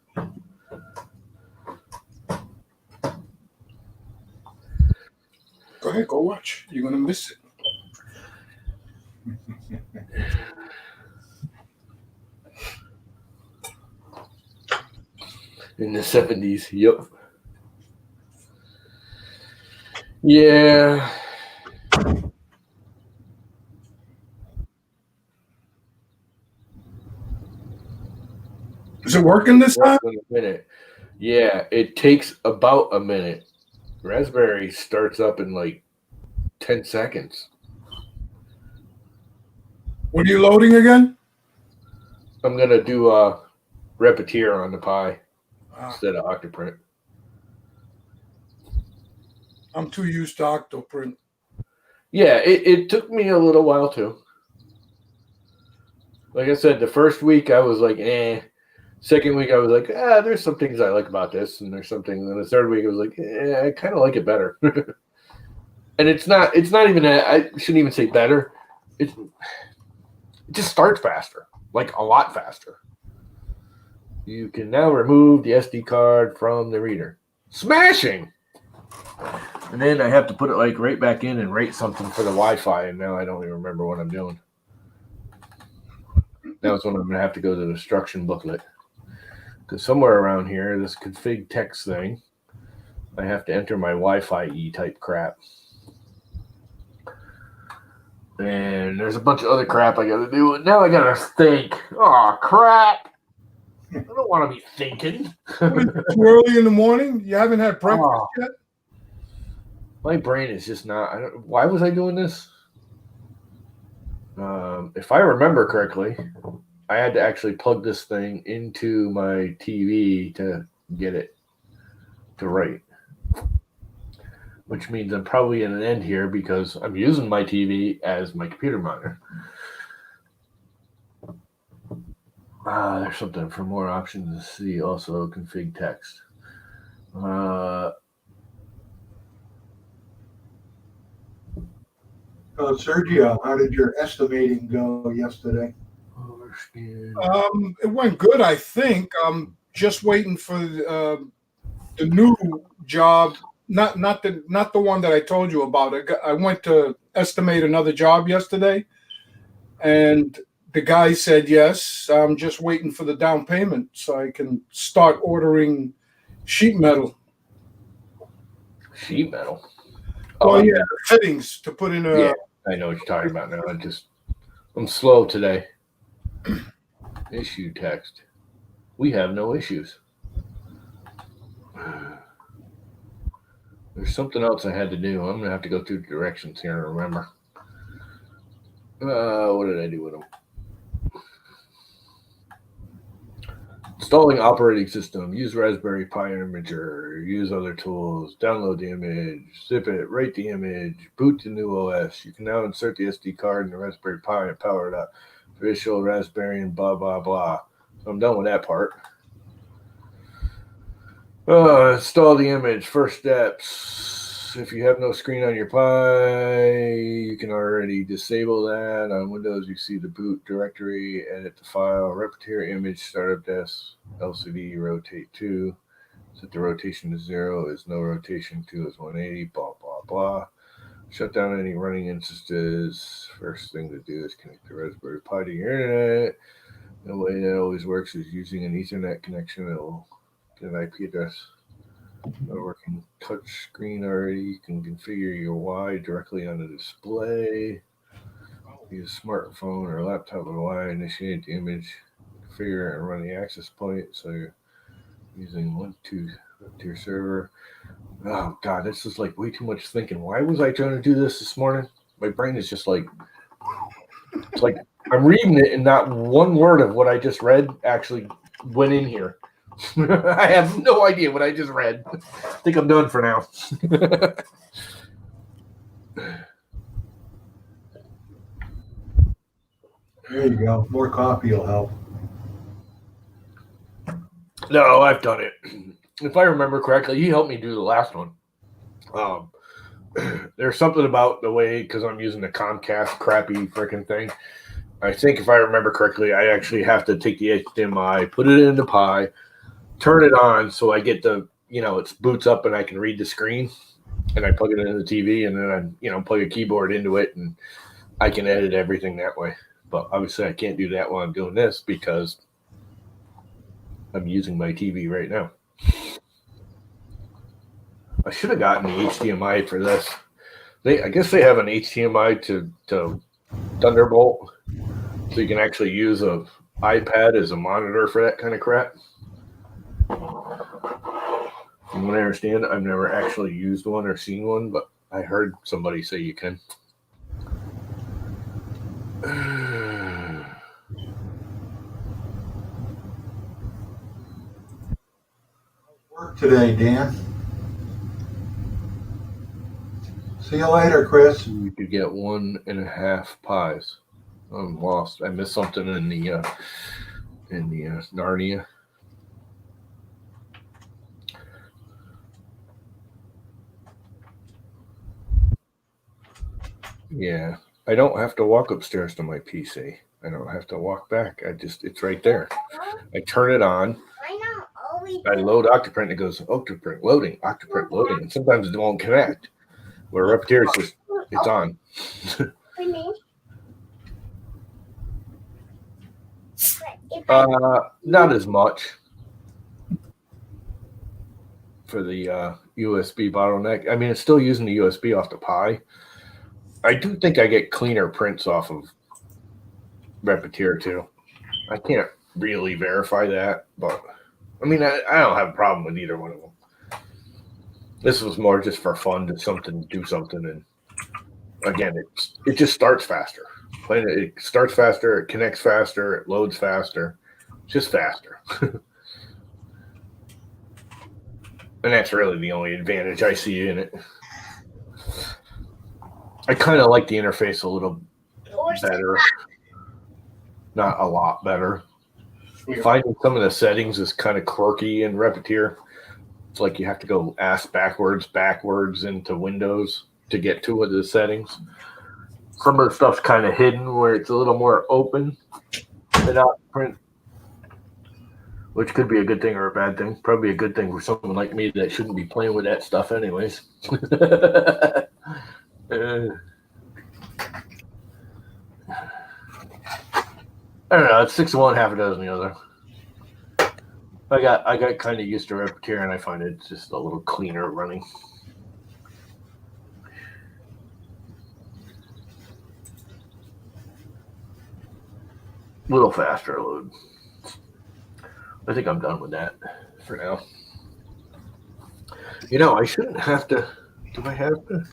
[SPEAKER 3] Go ahead, go watch. You're going to miss it.
[SPEAKER 1] In the 70s, yep. Yeah.
[SPEAKER 3] Is it working this time?
[SPEAKER 1] In a minute. Yeah, it takes about a minute. Raspberry starts up in like 10 seconds.
[SPEAKER 3] What are you loading again?
[SPEAKER 1] I'm going to do Repetier on the Pi instead of Octoprint.
[SPEAKER 3] I'm too used to Octoprint.
[SPEAKER 1] Yeah, it took me a little while too. Like I said, the first week I was like, eh. Second week I was like, there's some things I like about this, and there's something. And the third week I was like, I kind of like it better. And it's not even that. I shouldn't even say better. It just starts faster, like a lot faster. You can now remove the SD card from the reader. Smashing! And then I have to put it like right back in and rate something for the Wi-Fi, and now I don't even remember what I'm doing. That's when I'm going to have to go to the instruction booklet. Because somewhere around here, this config text thing, I have to enter my Wi-Fi E-type crap. And there's a bunch of other crap I got to do. And now I got to think. Oh, crap. I don't want to be thinking.
[SPEAKER 3] Too early in the morning? You haven't had breakfast yet?
[SPEAKER 1] My brain is just not. Why was I doing this? If I remember correctly, I had to actually plug this thing into my TV to get it to write. Which means I'm probably in an end here because I'm using my TV as my computer monitor. There's something for more options to see. Also, config text.
[SPEAKER 2] Sergio, how did your estimating go yesterday?
[SPEAKER 3] It went good, I think. I'm just waiting for the new job. Not the one that I told you about. I went to estimate another job yesterday, and the guy said yes. I'm just waiting for the down payment so I can start ordering sheet metal.
[SPEAKER 1] Sheet metal.
[SPEAKER 3] Oh yeah, fittings to put in a.
[SPEAKER 1] Yeah, I know what you're talking about now. I'm slow today. Issue text. We have no issues. There's something else I had to do. I'm going to have to go through the directions here and remember. What did I do with them? Installing operating system. Use Raspberry Pi Imager. Use other tools. Download the image. Zip it. Write the image. Boot the new OS. You can now insert the SD card in the Raspberry Pi and power it up. Traditional Raspberry and blah, blah, blah. So I'm done with that part. Install the image. First steps. If you have no screen on your Pi, you can already disable that. On Windows, you see the boot directory, edit the file, Repetier image, startup desk, LCD, rotate 2. Set the rotation to 0 is no rotation, 2 is 180, blah, blah, blah. Shut down any running instances. First thing to do is connect the Raspberry Pi to your internet. The way that always works is using an Ethernet connection. It will get an IP address. Not working touch screen already. You can configure your Y directly on the display. Use a smartphone or laptop with Y. Initiate the image, configure and run the access point. So you're using 1.2 Repetier server. Oh God, this is like way too much thinking. Why was I trying to do this morning? My brain is just like, it's like I'm reading it and not one word of what I just read actually went in here. I have no idea what I just read. I think I'm done for now.
[SPEAKER 2] There you go. More coffee will help.
[SPEAKER 1] No, I've done it. If I remember correctly, he helped me do the last one. There's something about the way, because I'm using the Comcast crappy freaking thing. I think if I remember correctly, I actually have to take the HDMI, put it into Pi, turn it on so I get the, it boots up and I can read the screen, and I plug it into the TV, and then I, plug a keyboard into it, and I can edit everything that way. But obviously I can't do that while I'm doing this because I'm using my TV right now. I should have gotten the HDMI for this. I guess they have an HDMI to Thunderbolt, so you can actually use a iPad as a monitor for that kind of crap. From what I understand, I've never actually used one or seen one, but I heard somebody say you can.
[SPEAKER 2] Work today, Dan. See you later, Chris.
[SPEAKER 1] You could get 1.5 pies. I'm lost. I missed something in the Narnia. Yeah, I don't have to walk upstairs to my PC. I don't have to walk back. It's right there. I turn it on. I load Octoprint. It goes Octoprint loading, Octoprint loading, and sometimes it won't connect. Where Repetier is just it's on. Not as much for the USB bottleneck. I mean, it's still using the USB off the Pi. I do think I get cleaner prints off of Repetier too. I can't really verify that, but I mean, I don't have a problem with either one of them. This was more just for fun, to do something, and again, it just starts faster. It starts faster, it connects faster, it loads faster, just faster. And that's really the only advantage I see in it. I kind of like the interface a little better, not a lot better. Finding some of the settings is kind of quirky in Repetier. It's like you have to go ass backwards into Windows to get to the settings. Some of the stuff's kind of hidden where it's a little more open than Octoprint, which could be a good thing or a bad thing. Probably a good thing for someone like me that shouldn't be playing with that stuff anyways. I don't know. It's 6 of one, half a dozen the other. I got kind of used to Repetier, and I find it just a little cleaner running. A little faster load. I think I'm done with that for now. I shouldn't have to. Do I have to?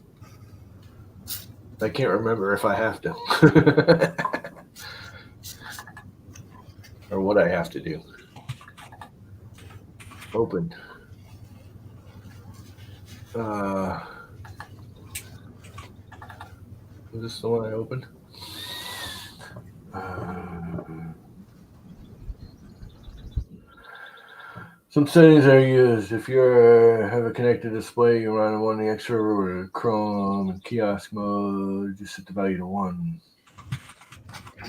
[SPEAKER 1] I can't remember if I have to. Or what I have to do. Open. Is this the one I opened? Some settings are used. If you have a connected display, you run one of the extra or Chrome and kiosk mode. Just set the value to 1.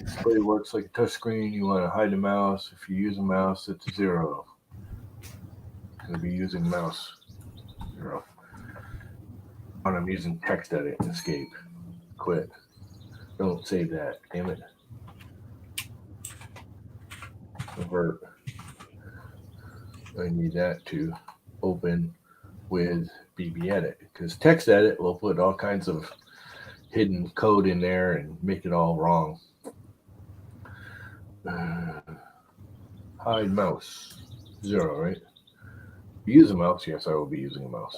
[SPEAKER 1] Display works like a touchscreen. You want to hide the mouse. If you use a mouse, it's 0. I'm going to be using mouse 0. And I'm using text edit. Escape. Quit. Don't save that. Damn it. Avert. I need that to open with BB Edit because text edit will put all kinds of hidden code in there and make it all wrong. Hide mouse 0, right? Use a mouse. Yes, I will be using a mouse.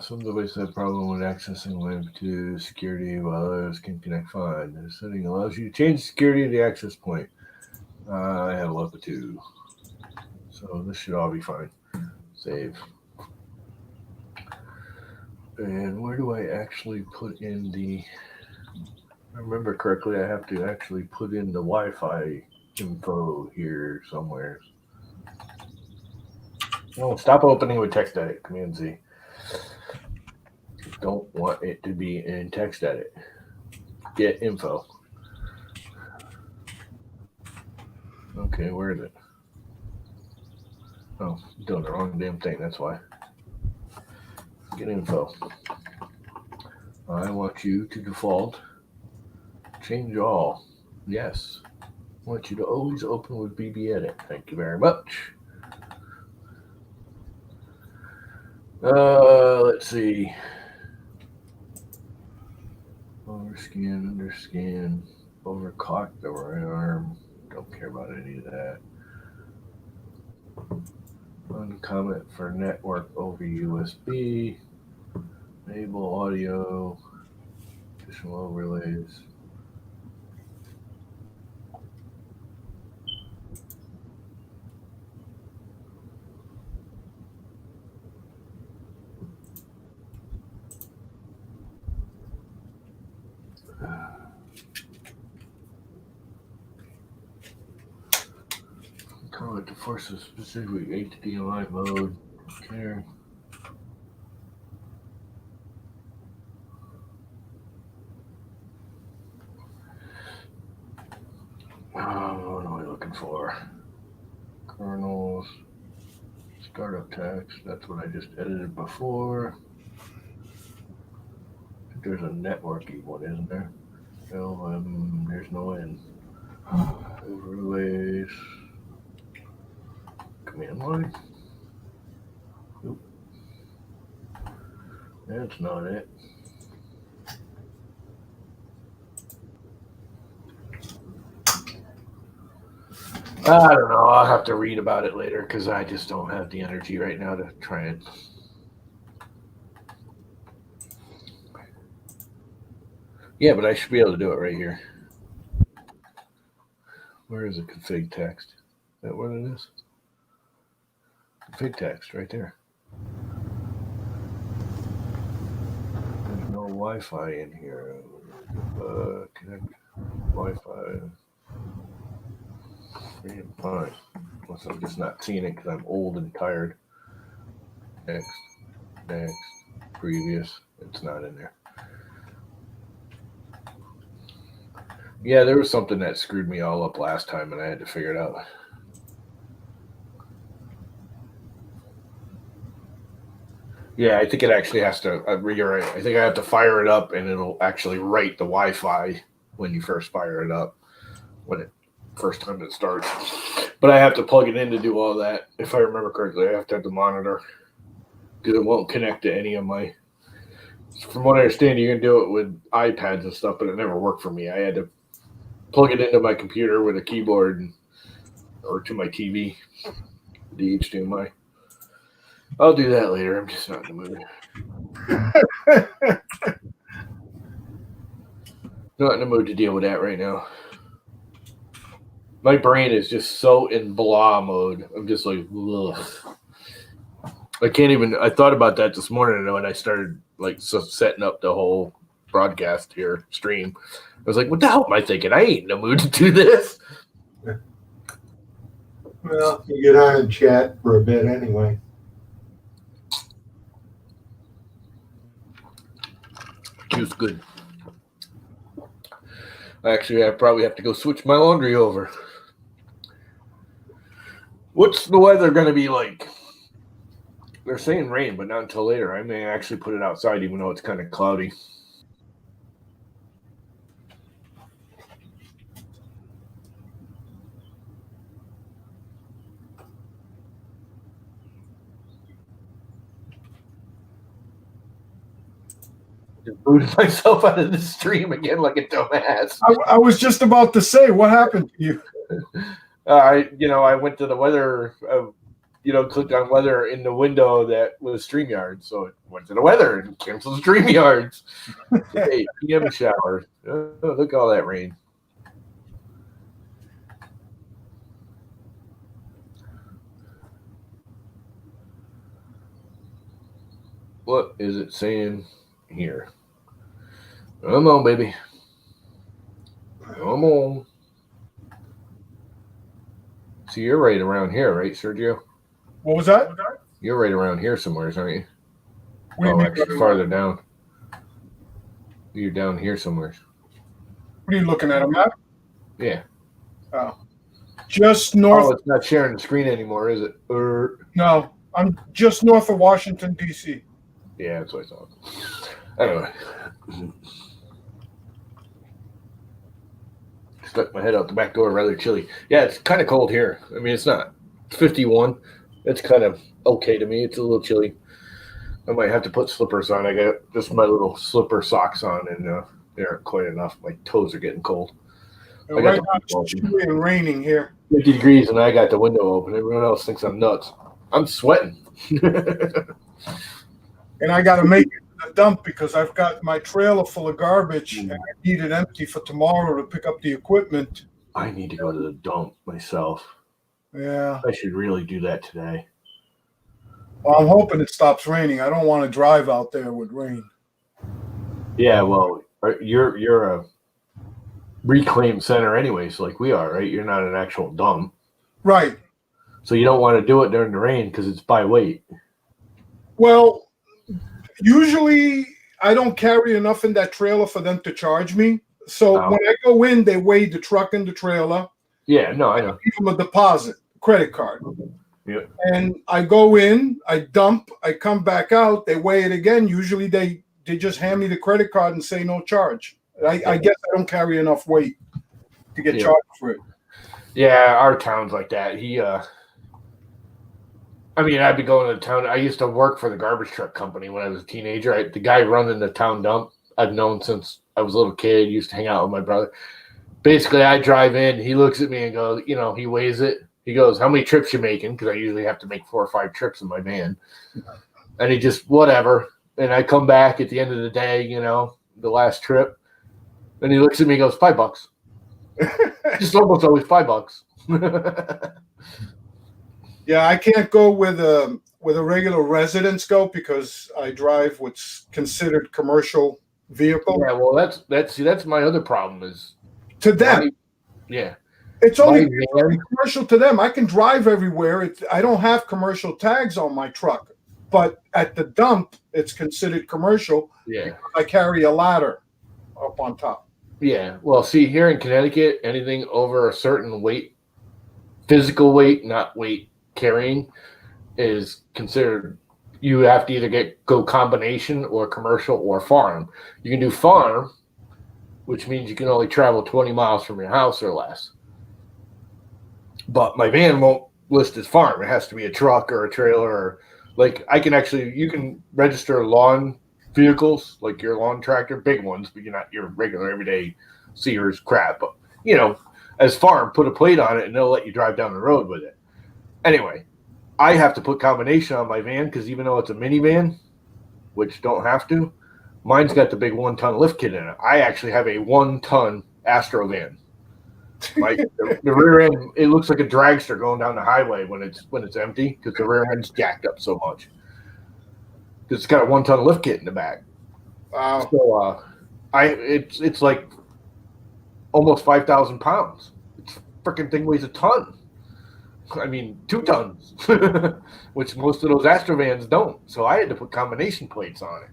[SPEAKER 1] Some devices have problem with accessing web to security while others can connect fine. The setting allows you to change the security of the access point. I have luck with 2. So this should all be fine. Save. And where do I actually put in the... If I remember correctly, I have to actually put in the Wi-Fi info here somewhere. Oh, stop opening with text edit. Command Z. Don't want it to be in text edit. Get info. Okay, where is it? Oh, doing the wrong damn thing. That's why. Get info. I want you to default. Change all. Yes. I want you to always open with BB Edit. Thank you very much. Let's see. Overscan, underscan, overclock the right arm. Don't care about any of that. Uncomment for network over USB. Enable audio. Additional overlays. Call it to force a specific HDMI mode. Okay. What am I looking for? Kernels. Startup text. That's what I just edited before. I think there's a networky one, isn't there? No, there's no end. Overlays. Command line. Oop. That's not it. I don't know. I'll have to read about it later because I just don't have the energy right now to try it. Yeah, but I should be able to do it right here. Where is the config text? Is that what it is? Config text right there. There's no Wi-Fi in here. Connect Wi-Fi. Fine. Unless I'm just not seeing it because I'm old and tired. Next. Previous. It's not in there. Yeah, there was something that screwed me all up last time and I had to figure it out. Yeah, I think it actually has to rewrite. I think I have to fire it up and it'll actually write the Wi-Fi when you first fire it up. First time it starts. But I have to plug it in to do all that. If I remember correctly, I have to have the monitor because it won't connect to any of my... From what I understand, you can do it with iPads and stuff, but it never worked for me. I had to plug it into my computer with a keyboard or to my TV, the HDMI. I'll do that later. I'm just not in the mood. Not in the mood to deal with that right now. My brain is just so in blah mode. I'm just like, ugh. I can't even. I thought about that this morning when I started setting up the whole broadcast here stream. I was like, what the hell am I thinking? I ain't in the mood to do this.
[SPEAKER 2] Well, you get on and chat for a bit anyway.
[SPEAKER 1] Juice good. Actually, I probably have to go switch my laundry over. What's the weather going to be like? They're saying rain, but not until later. I may actually put it outside, even though it's kind of cloudy. Just booted myself out of the stream again like a dumbass.
[SPEAKER 3] I was just about to say, what happened to you?
[SPEAKER 1] I went to the weather, clicked on weather in the window that was StreamYard. So it went to the weather and canceled StreamYards. 8 p.m. shower. Oh, look at all that rain. What is it saying here? Come on, baby. Come on. So you're right around here, right, Sergio?
[SPEAKER 3] What was that?
[SPEAKER 1] You're right around here somewhere, aren't you?
[SPEAKER 3] What do you mean?
[SPEAKER 1] Actually, farther down. You're down here somewhere.
[SPEAKER 3] What are you looking at, a map?
[SPEAKER 1] Yeah.
[SPEAKER 3] Oh. Just north.
[SPEAKER 1] Oh, it's not sharing the screen anymore, is it?
[SPEAKER 3] No, I'm just north of Washington, D.C.
[SPEAKER 1] Yeah, that's what I thought. Anyway. Stuck my head out the back door, rather chilly. Yeah, it's kind of cold here. I mean, it's not 51. It's kind of okay to me. It's a little chilly. I might have to put slippers on. I got just my little slipper socks on, and they aren't quite enough. My toes are getting cold.
[SPEAKER 3] Right now it's chilly and raining here.
[SPEAKER 1] 50 degrees, and I got the window open. Everyone else thinks I'm nuts. I'm sweating.
[SPEAKER 3] And I got to make it to the dump because I've got my trailer full of garbage, and I need it empty for tomorrow to pick up the equipment.
[SPEAKER 1] I need to go to the dump myself.
[SPEAKER 3] Yeah.
[SPEAKER 1] I should really do that today.
[SPEAKER 3] Well, I'm hoping it stops raining. I don't want to drive out there with rain.
[SPEAKER 1] Yeah, well, you're a reclaim center anyways, like we are, right? You're not an actual dump.
[SPEAKER 3] Right.
[SPEAKER 1] So you don't want to do it during the rain because it's by weight.
[SPEAKER 3] Well, usually I don't carry enough in that trailer for them to charge me. So when I go in, they weigh the truck and the trailer.
[SPEAKER 1] Yeah, no, I know.
[SPEAKER 3] Give them a deposit, credit card.
[SPEAKER 1] Yeah.
[SPEAKER 3] And I go in, I dump, I come back out, they weigh it again. Usually they just hand me the credit card and say no charge. I guess I don't carry enough weight to get charged for it.
[SPEAKER 1] Yeah, our town's like that. I'd be going to the town. I used to work for the garbage truck company when I was a teenager. The guy running the town dump, I've known since I was a little kid, used to hang out with my brother. Basically, I drive in, he looks at me and goes, he weighs it. He goes, how many trips you making? Because I usually have to make 4 or 5 trips in my van. And he just, whatever. And I come back at the end of the day, the last trip. And he looks at me and goes, $5. Just almost always $5.
[SPEAKER 3] Yeah, I can't go with a regular resident scope because I drive what's considered commercial vehicle.
[SPEAKER 1] Yeah, well, that's my other problem is
[SPEAKER 3] to them. It's only commercial to them. I can drive everywhere. I don't have commercial tags on my truck, but at the dump, it's considered commercial.
[SPEAKER 1] Yeah,
[SPEAKER 3] I carry a ladder up on top.
[SPEAKER 1] Yeah, well, see, here in Connecticut, anything over a certain weight, physical weight, not weight carrying, is considered. You have to either go combination or commercial or farm. You can do farm, which means you can only travel 20 miles from your house or less. But my van won't list as farm. It has to be a truck or a trailer. Or, you can register lawn vehicles, like your lawn tractor, big ones, but you're not your regular everyday Sears crap. But, as farm, put a plate on it and they'll let you drive down the road with it. Anyway, I have to put combination on my van because even though it's a minivan, which don't have to. Mine's got the big 1-ton lift kit in it. I actually have a 1-ton Astro van. Like the rear end, it looks like a dragster going down the highway when it's empty because the rear end's jacked up so much. Because it's got a 1-ton lift kit in the back.
[SPEAKER 3] Wow.
[SPEAKER 1] So it's like almost 5,000 pounds. It's freaking thing weighs a ton. I mean, 2 tons, which most of those Astrovans don't. So I had to put combination plates on it.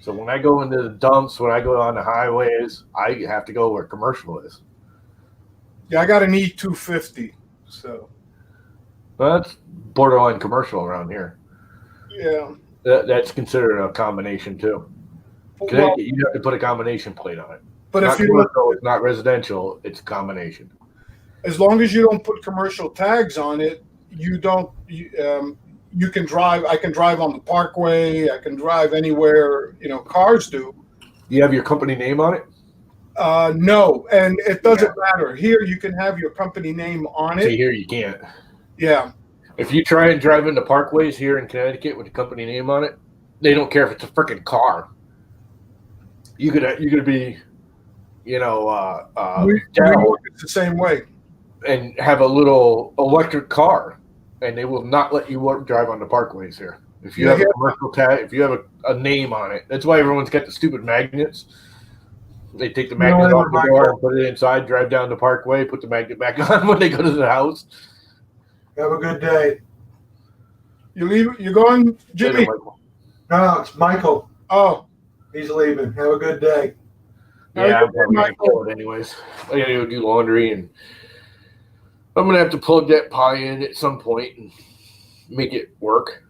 [SPEAKER 1] So when I go into the dumps, when I go on the highways, I have to go where commercial is.
[SPEAKER 3] Yeah, I got an E250. So
[SPEAKER 1] That's borderline commercial around here.
[SPEAKER 3] yeah.
[SPEAKER 1] That's considered a combination too.
[SPEAKER 3] Well,
[SPEAKER 1] You have to put a combination plate on it.
[SPEAKER 3] but
[SPEAKER 1] Not
[SPEAKER 3] if you
[SPEAKER 1] commercial, it's not residential, it's a combination.
[SPEAKER 3] as long as you don't put commercial tags on it, you don't. You can drive. I can drive on the parkway. I can drive anywhere. Cars do.
[SPEAKER 1] You have your company name on it?
[SPEAKER 3] No, and it doesn't matter. Here, you can have your company name on
[SPEAKER 1] See,
[SPEAKER 3] it.
[SPEAKER 1] here you can't.
[SPEAKER 3] Yeah.
[SPEAKER 1] If you try and drive into parkways here in Connecticut with a company name on it, they don't care if it's a freaking car. You could be,
[SPEAKER 3] We
[SPEAKER 1] down
[SPEAKER 3] work it the same way.
[SPEAKER 1] and have a little electric car, and they will not let you drive on the parkways here. If you have a commercial tag, if you have a name on it, that's why everyone's got the stupid magnets. They take the magnet off the door and put it inside, drive down the parkway, put the magnet back on when they go to the house.
[SPEAKER 2] Have a good day.
[SPEAKER 3] You leave. You going, Jimmy?
[SPEAKER 2] No, it's Michael.
[SPEAKER 3] Oh,
[SPEAKER 2] He's leaving. Have a good day.
[SPEAKER 1] Yeah, I'm probably gonna pull it anyways. I gotta go do laundry, and I'm gonna have to plug that pie in at some point and make it work.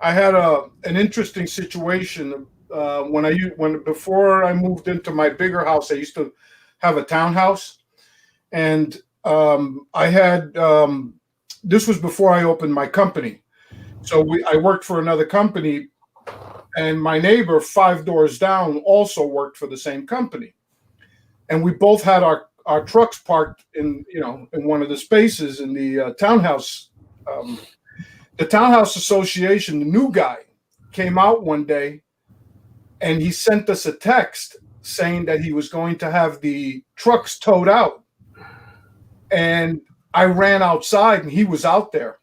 [SPEAKER 3] I had an interesting situation when before I moved into my bigger house. I used to have a townhouse, and I had this was before I opened my company. So I worked for another company, and my neighbor 5 doors down also worked for the same company, and we both had our trucks parked in one of the spaces in the townhouse. The townhouse association, the new guy, came out one day, and he sent us a text saying that he was going to have the trucks towed out. And I ran outside, and he was out there.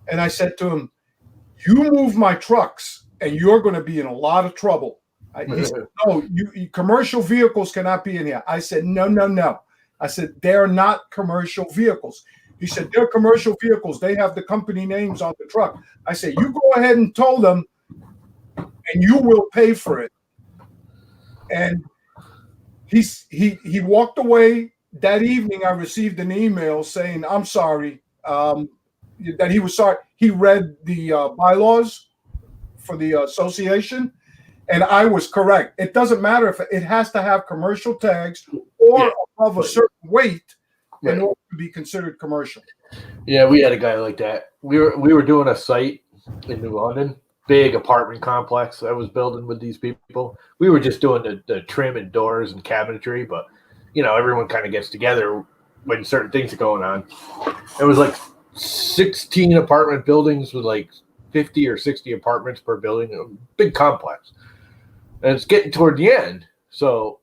[SPEAKER 3] And I said to him, "You move my trucks, and you're going to be in a lot of trouble." He said, "No, commercial vehicles cannot be in here." I said, No. I said, "They're not commercial vehicles." He said, "They're commercial vehicles. They have the company names on the truck." I said, "You go ahead and tow them, and you will pay for it." And he walked away. That evening, I received an email saying, "I'm sorry," that he was sorry. He read the bylaws for the association, and I was correct. It doesn't matter if it has to have commercial tags or above a certain weight in order to be considered commercial.
[SPEAKER 1] Yeah, we had a guy like that. We were doing a site in New London, big apartment complex I was building with these people. We were just doing the trim and doors and cabinetry, but everyone kind of gets together when certain things are going on. It was like 16 apartment buildings with like 50 or 60 apartments per building, a big complex. And it's getting toward the end. So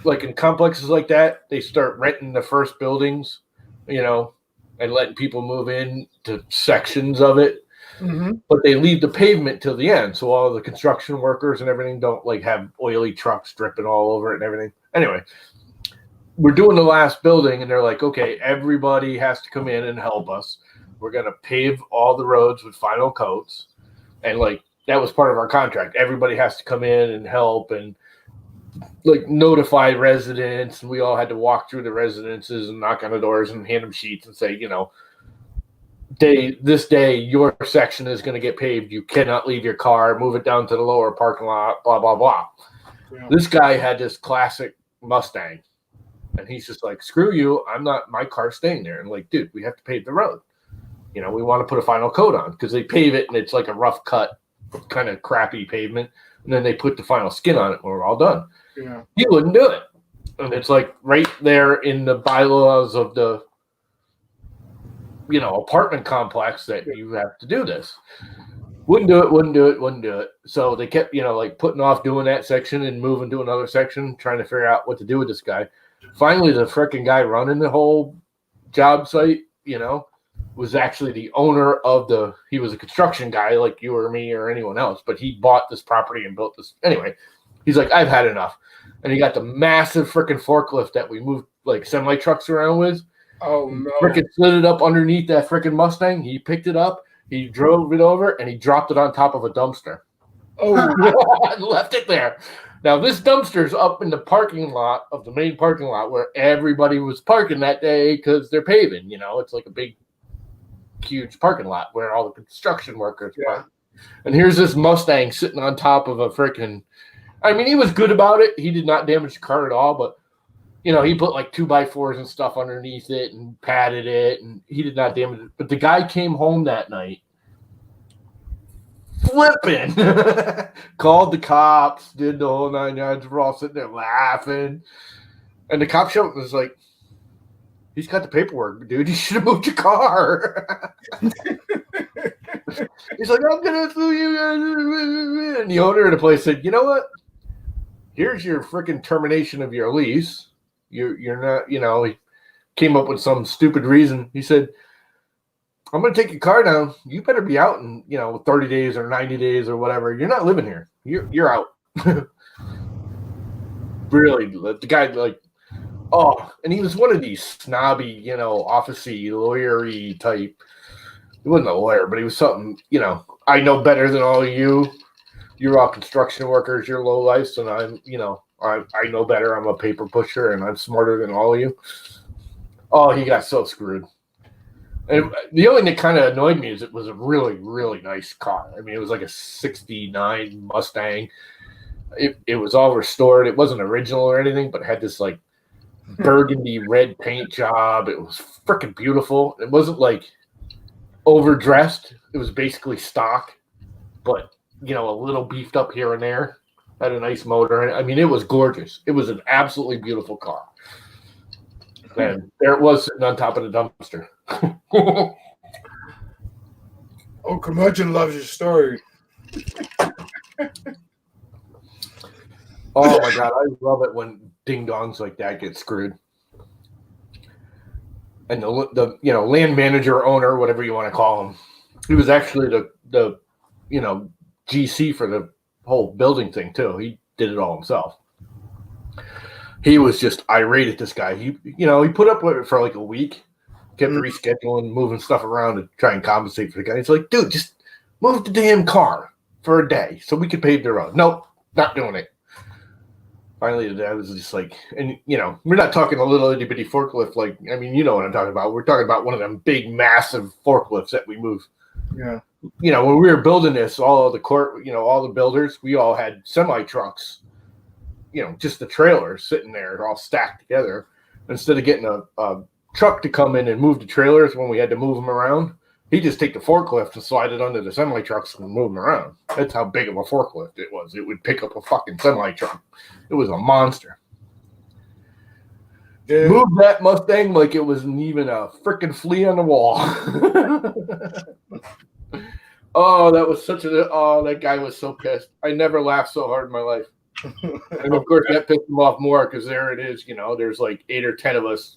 [SPEAKER 1] like in complexes like that, they start renting the first buildings, and letting people move in to sections of it.
[SPEAKER 3] Mm-hmm.
[SPEAKER 1] But they leave the pavement till the end. So all the construction workers and everything don't like have oily trucks dripping all over it and everything. Anyway, we're doing the last building, and they're like, "Okay, everybody has to come in and help us. We're going to pave all the roads with final coats." And like, that was part of our contract. Everybody has to come in and help and like notify residents. And we all had to walk through the residences and knock on the doors and hand them sheets and say, this day, your section is going to get paved. You cannot leave your car, move it down to the lower parking lot, blah, blah, blah. Yeah. This guy had this classic Mustang. And he's just like, "Screw you. My car's staying there." And like, dude, we have to pave the road. We want to put a final coat on because they pave it and it's like a rough cut, kind of crappy pavement. And then they put the final skin on it when we're all done.
[SPEAKER 3] Yeah.
[SPEAKER 1] He wouldn't do it. And it's like right there in the bylaws of the, apartment complex that you have to do this. Wouldn't do it. So they kept, like putting off doing that section and moving to another section, trying to figure out what to do with this guy. Finally, the freaking guy running the whole job site, was actually the owner of he was a construction guy like you or me or anyone else, but he bought this property and built this. Anyway, he's like, I've had enough. And he got the massive freaking forklift that we moved like semi trucks around with.
[SPEAKER 3] Oh, no.
[SPEAKER 1] Freaking slid it up underneath that freaking Mustang. He picked it up, he drove it over, and he dropped it on top of a dumpster.
[SPEAKER 3] Oh,
[SPEAKER 1] and left it there. Now, this dumpster's up in the parking lot of the main parking lot where everybody was parking that day because they're paving. It's like a big, huge parking lot where all the construction workers park. And here's this Mustang sitting on top of a freaking. I mean, he was good about it. He did not damage the car at all, but he put like 2x4s and stuff underneath it and padded it, and he did not damage it. But the guy came home that night flipping, called the cops, did the whole 9 yards. We're all sitting there laughing, and the cop showed was like, "He's got the paperwork, dude. You should have moved your car." He's like, "I'm gonna sue you," and the owner of the place said, "You know what? Here's your freaking termination of your lease. You're not, he came up with some stupid reason. He said, I'm going to take your car down. You better be out in, 30 days or 90 days or whatever. You're not living here. You're out." Really, the guy and he was one of these snobby, officey, lawyery type. He wasn't a lawyer, but he was something, I know better than all of you. You're all construction workers. You're low life, and I'm, I know better. I'm a paper pusher, and I'm smarter than all of you. Oh, he got so screwed. And the only thing that kind of annoyed me is it was a really, really nice car. I mean, it was like a 69 Mustang. It was all restored. It wasn't original or anything, but it had this like burgundy red paint job. It was freaking beautiful. It wasn't like overdressed. It was basically stock, but a little beefed up here and there. Had a nice motor in it. I mean, it was gorgeous. It was an absolutely beautiful car. And there it was sitting on top of the dumpster.
[SPEAKER 3] Oh, curmudgeon loves your story.
[SPEAKER 1] Oh my God, I love it when ding dongs like that get screwed. And the land manager, owner, whatever you want to call him, he was actually the GC for the whole building thing too. He did it all himself. He was just irate at this guy. He put up with it for like a week, kept rescheduling, moving stuff around to try and compensate for the guy. He's like, dude, just move the damn car for a day so we could pave the road. Nope, not doing it. Finally, the dad was just like, and we're not talking a little itty bitty forklift. Like, I mean, you know what I'm talking about. We're talking about one of them big, massive forklifts that we move.
[SPEAKER 3] Yeah.
[SPEAKER 1] When we were building this, all of the all the builders, we all had semi trucks, just the trailers sitting there all stacked together. Instead of getting a truck to come in and move the trailers when we had to move them around, he'd just take the forklift and slide it under the semi trucks and move them around. That's how big of a forklift it was. It would pick up a fucking semi truck. It was a monster. Yeah. Moved that Mustang like it wasn't even a freaking flea on the wall. Oh, that was that guy was so pissed. I never laughed so hard in my life. And of course that pissed him off more because there it is, there's like 8 or 10 of us,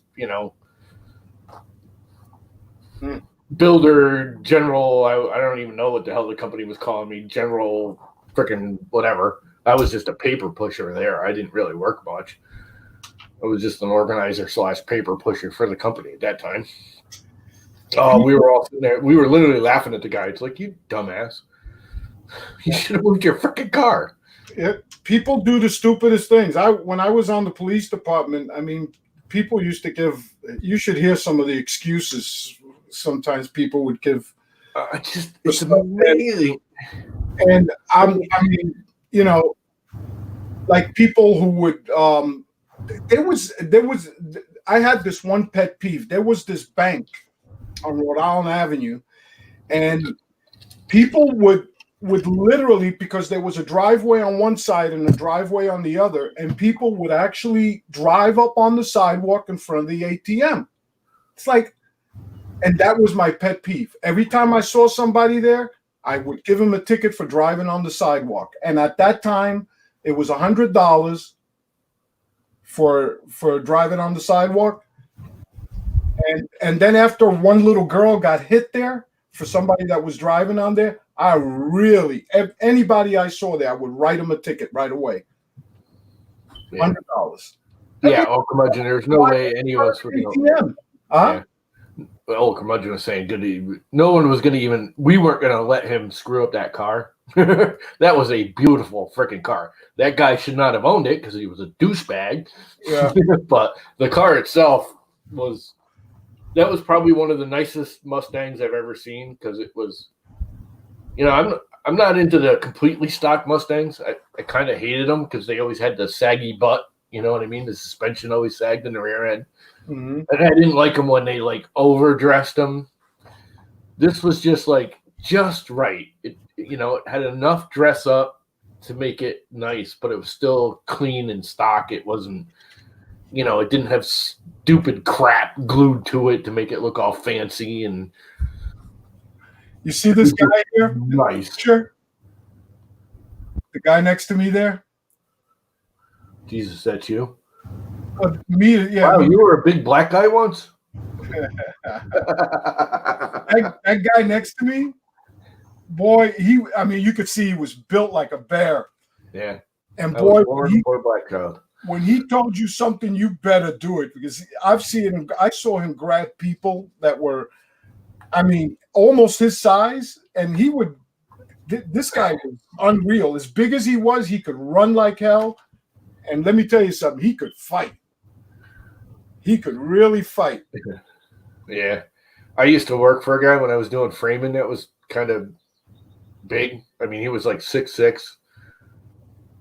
[SPEAKER 1] builder, general, I don't even know what the hell the company was calling me, general freaking whatever. I was just a paper pusher there. I didn't really work much. I was just an organizer / paper pusher for the company at that time. Oh, we were all sitting there. We were literally laughing at the guy. It's like, you dumbass. You should have moved your freaking car.
[SPEAKER 3] Yeah, people do the stupidest things. When I was on the police department, I mean, people used to give. You should hear some of the excuses. Sometimes people would give.
[SPEAKER 1] It's amazing.
[SPEAKER 3] And I mean, like people who would. There was. I had this one pet peeve. There was this bank on Rhode Island Avenue, and people would literally, because there was a driveway on one side and a driveway on the other, and people would actually drive up on the sidewalk in front of the ATM. It's like, and that was my pet peeve. Every time I saw somebody there, I would give him a ticket for driving on the sidewalk. And at that time, it was $100 for driving on the sidewalk. And then after one little girl got hit there for somebody that was driving on there, anybody I saw there, I would write them a ticket right away. $100.
[SPEAKER 1] Yeah, old curmudgeon. There's no way any of us were going
[SPEAKER 3] Huh?
[SPEAKER 1] Yeah. Old curmudgeon was saying, no one was going to even, we weren't going to let him screw up that car. That was a beautiful freaking car. That guy should not have owned it because he was a douchebag.
[SPEAKER 3] Yeah.
[SPEAKER 1] But the car itself that was probably one of the nicest Mustangs I've ever seen because it was, I'm not into the completely stock Mustangs. I kind of hated them because they always had the saggy butt. You know what I mean? The suspension always sagged in the rear end.
[SPEAKER 3] Mm-hmm.
[SPEAKER 1] And I didn't like them when they like overdressed them. This was just right. It had enough dress up to make it nice, but it was still clean and stock. It wasn't, it didn't have stupid crap glued to it to make it look all fancy. And
[SPEAKER 3] you see this guy here?
[SPEAKER 1] Nice.
[SPEAKER 3] Sure. The guy next to me there?
[SPEAKER 1] Jesus, that's you?
[SPEAKER 3] Me, yeah.
[SPEAKER 1] Wow, you were a big black guy once?
[SPEAKER 3] that guy next to me, boy, you could see he was built like a bear.
[SPEAKER 1] Yeah.
[SPEAKER 3] And boy,
[SPEAKER 1] poor black child.
[SPEAKER 3] When he told you something, you better do it because I saw him grab people that were, almost his size, and this guy was unreal. As big as he was, he could run like hell. And let me tell you something, he could fight. He could really fight.
[SPEAKER 1] Yeah. I used to work for a guy when I was doing framing that was kind of big. He was like 6'6".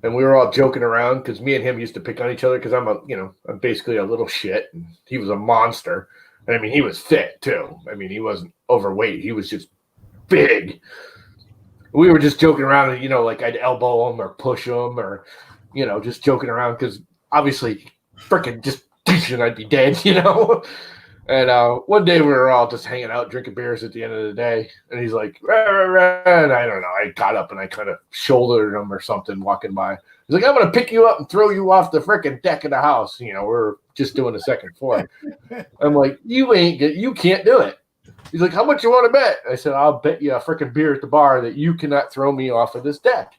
[SPEAKER 1] And we were all joking around because me and him used to pick on each other because I'm basically a little shit. And he was a monster. And he was fit too. He wasn't overweight. He was just big. We were just joking around and, I'd elbow him or push him or, just joking around because obviously freaking just and I'd be dead, And one day we were all just hanging out, drinking beers at the end of the day. And he's like, rah, rah, rah. And I don't know. I got up and I kind of shouldered him or something walking by. He's like, I'm going to pick you up and throw you off the freaking deck of the house. We're just doing the second floor. I'm like, you can't do it. He's like, how much you want to bet? I said, I'll bet you a freaking beer at the bar that you cannot throw me off of this deck.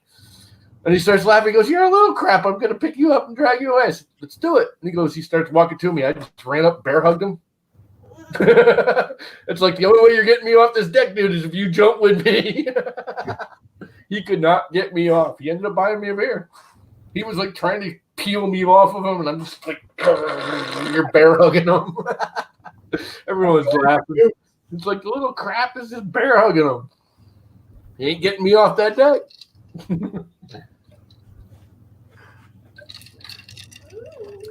[SPEAKER 1] And he starts laughing. He goes, you're a little crap. I'm going to pick you up and drag you away. I said, let's do it. And he starts walking to me. I just ran up, bear hugged him. It's like the only way you're getting me off this deck, dude, is if you jump with me. He could not get me off. He ended up buying me a beer. He was like trying to peel me off of him, and I'm just like, you're bear hugging him. Everyone's laughing. It's like the little crap is just bear hugging him. He ain't getting me off that deck.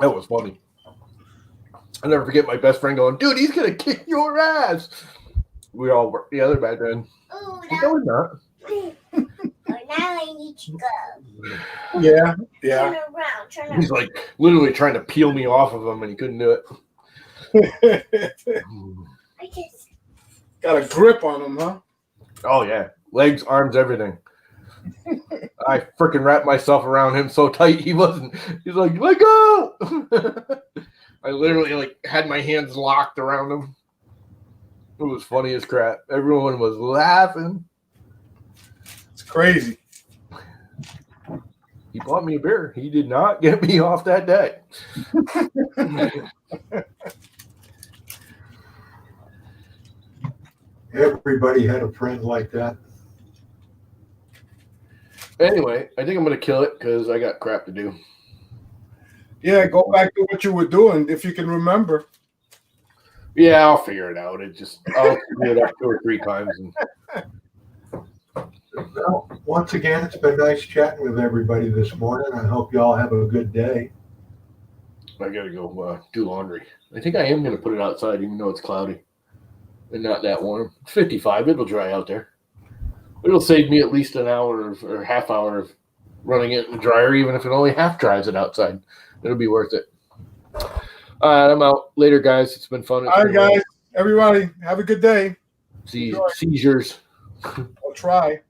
[SPEAKER 1] That was funny. I'll never forget my best friend going, dude, he's going to kick your ass. We all worked together back then.
[SPEAKER 4] Oh,
[SPEAKER 1] No, we're not.
[SPEAKER 4] now I need to go.
[SPEAKER 3] Yeah.
[SPEAKER 4] Turn around. Turn around.
[SPEAKER 1] He's like literally trying to peel me off of him, and he couldn't do it.
[SPEAKER 4] I just
[SPEAKER 3] Got a grip on him, huh?
[SPEAKER 1] Oh, yeah. Legs, arms, everything. I freaking wrapped myself around him so tight he wasn't. He's like, let go. I literally had my hands locked around him. It was funny as crap. Everyone was laughing.
[SPEAKER 3] It's crazy.
[SPEAKER 1] He bought me a beer. He did not get me off that deck.
[SPEAKER 2] Everybody had a friend like that.
[SPEAKER 1] Anyway, I think I'm going to kill it because I got crap to do.
[SPEAKER 3] Yeah, go back to what you were doing if you can remember.
[SPEAKER 1] Yeah, I'll figure it out. I'll do it up 2 or 3 times.
[SPEAKER 2] Well, once again, it's been nice chatting with everybody this morning. I hope you all have a good day.
[SPEAKER 1] I got to go do laundry. I think I am going to put it outside even though it's cloudy and not that warm. It's 55. It'll dry out there. It'll save me at least an hour or half hour of running it in the dryer, even if it only half dries it outside. It'll be worth it. All right, I'm out. Later, guys. It's been fun.
[SPEAKER 3] All right, guys. Everybody, have a good day.
[SPEAKER 1] Seizures.
[SPEAKER 3] Okay. try.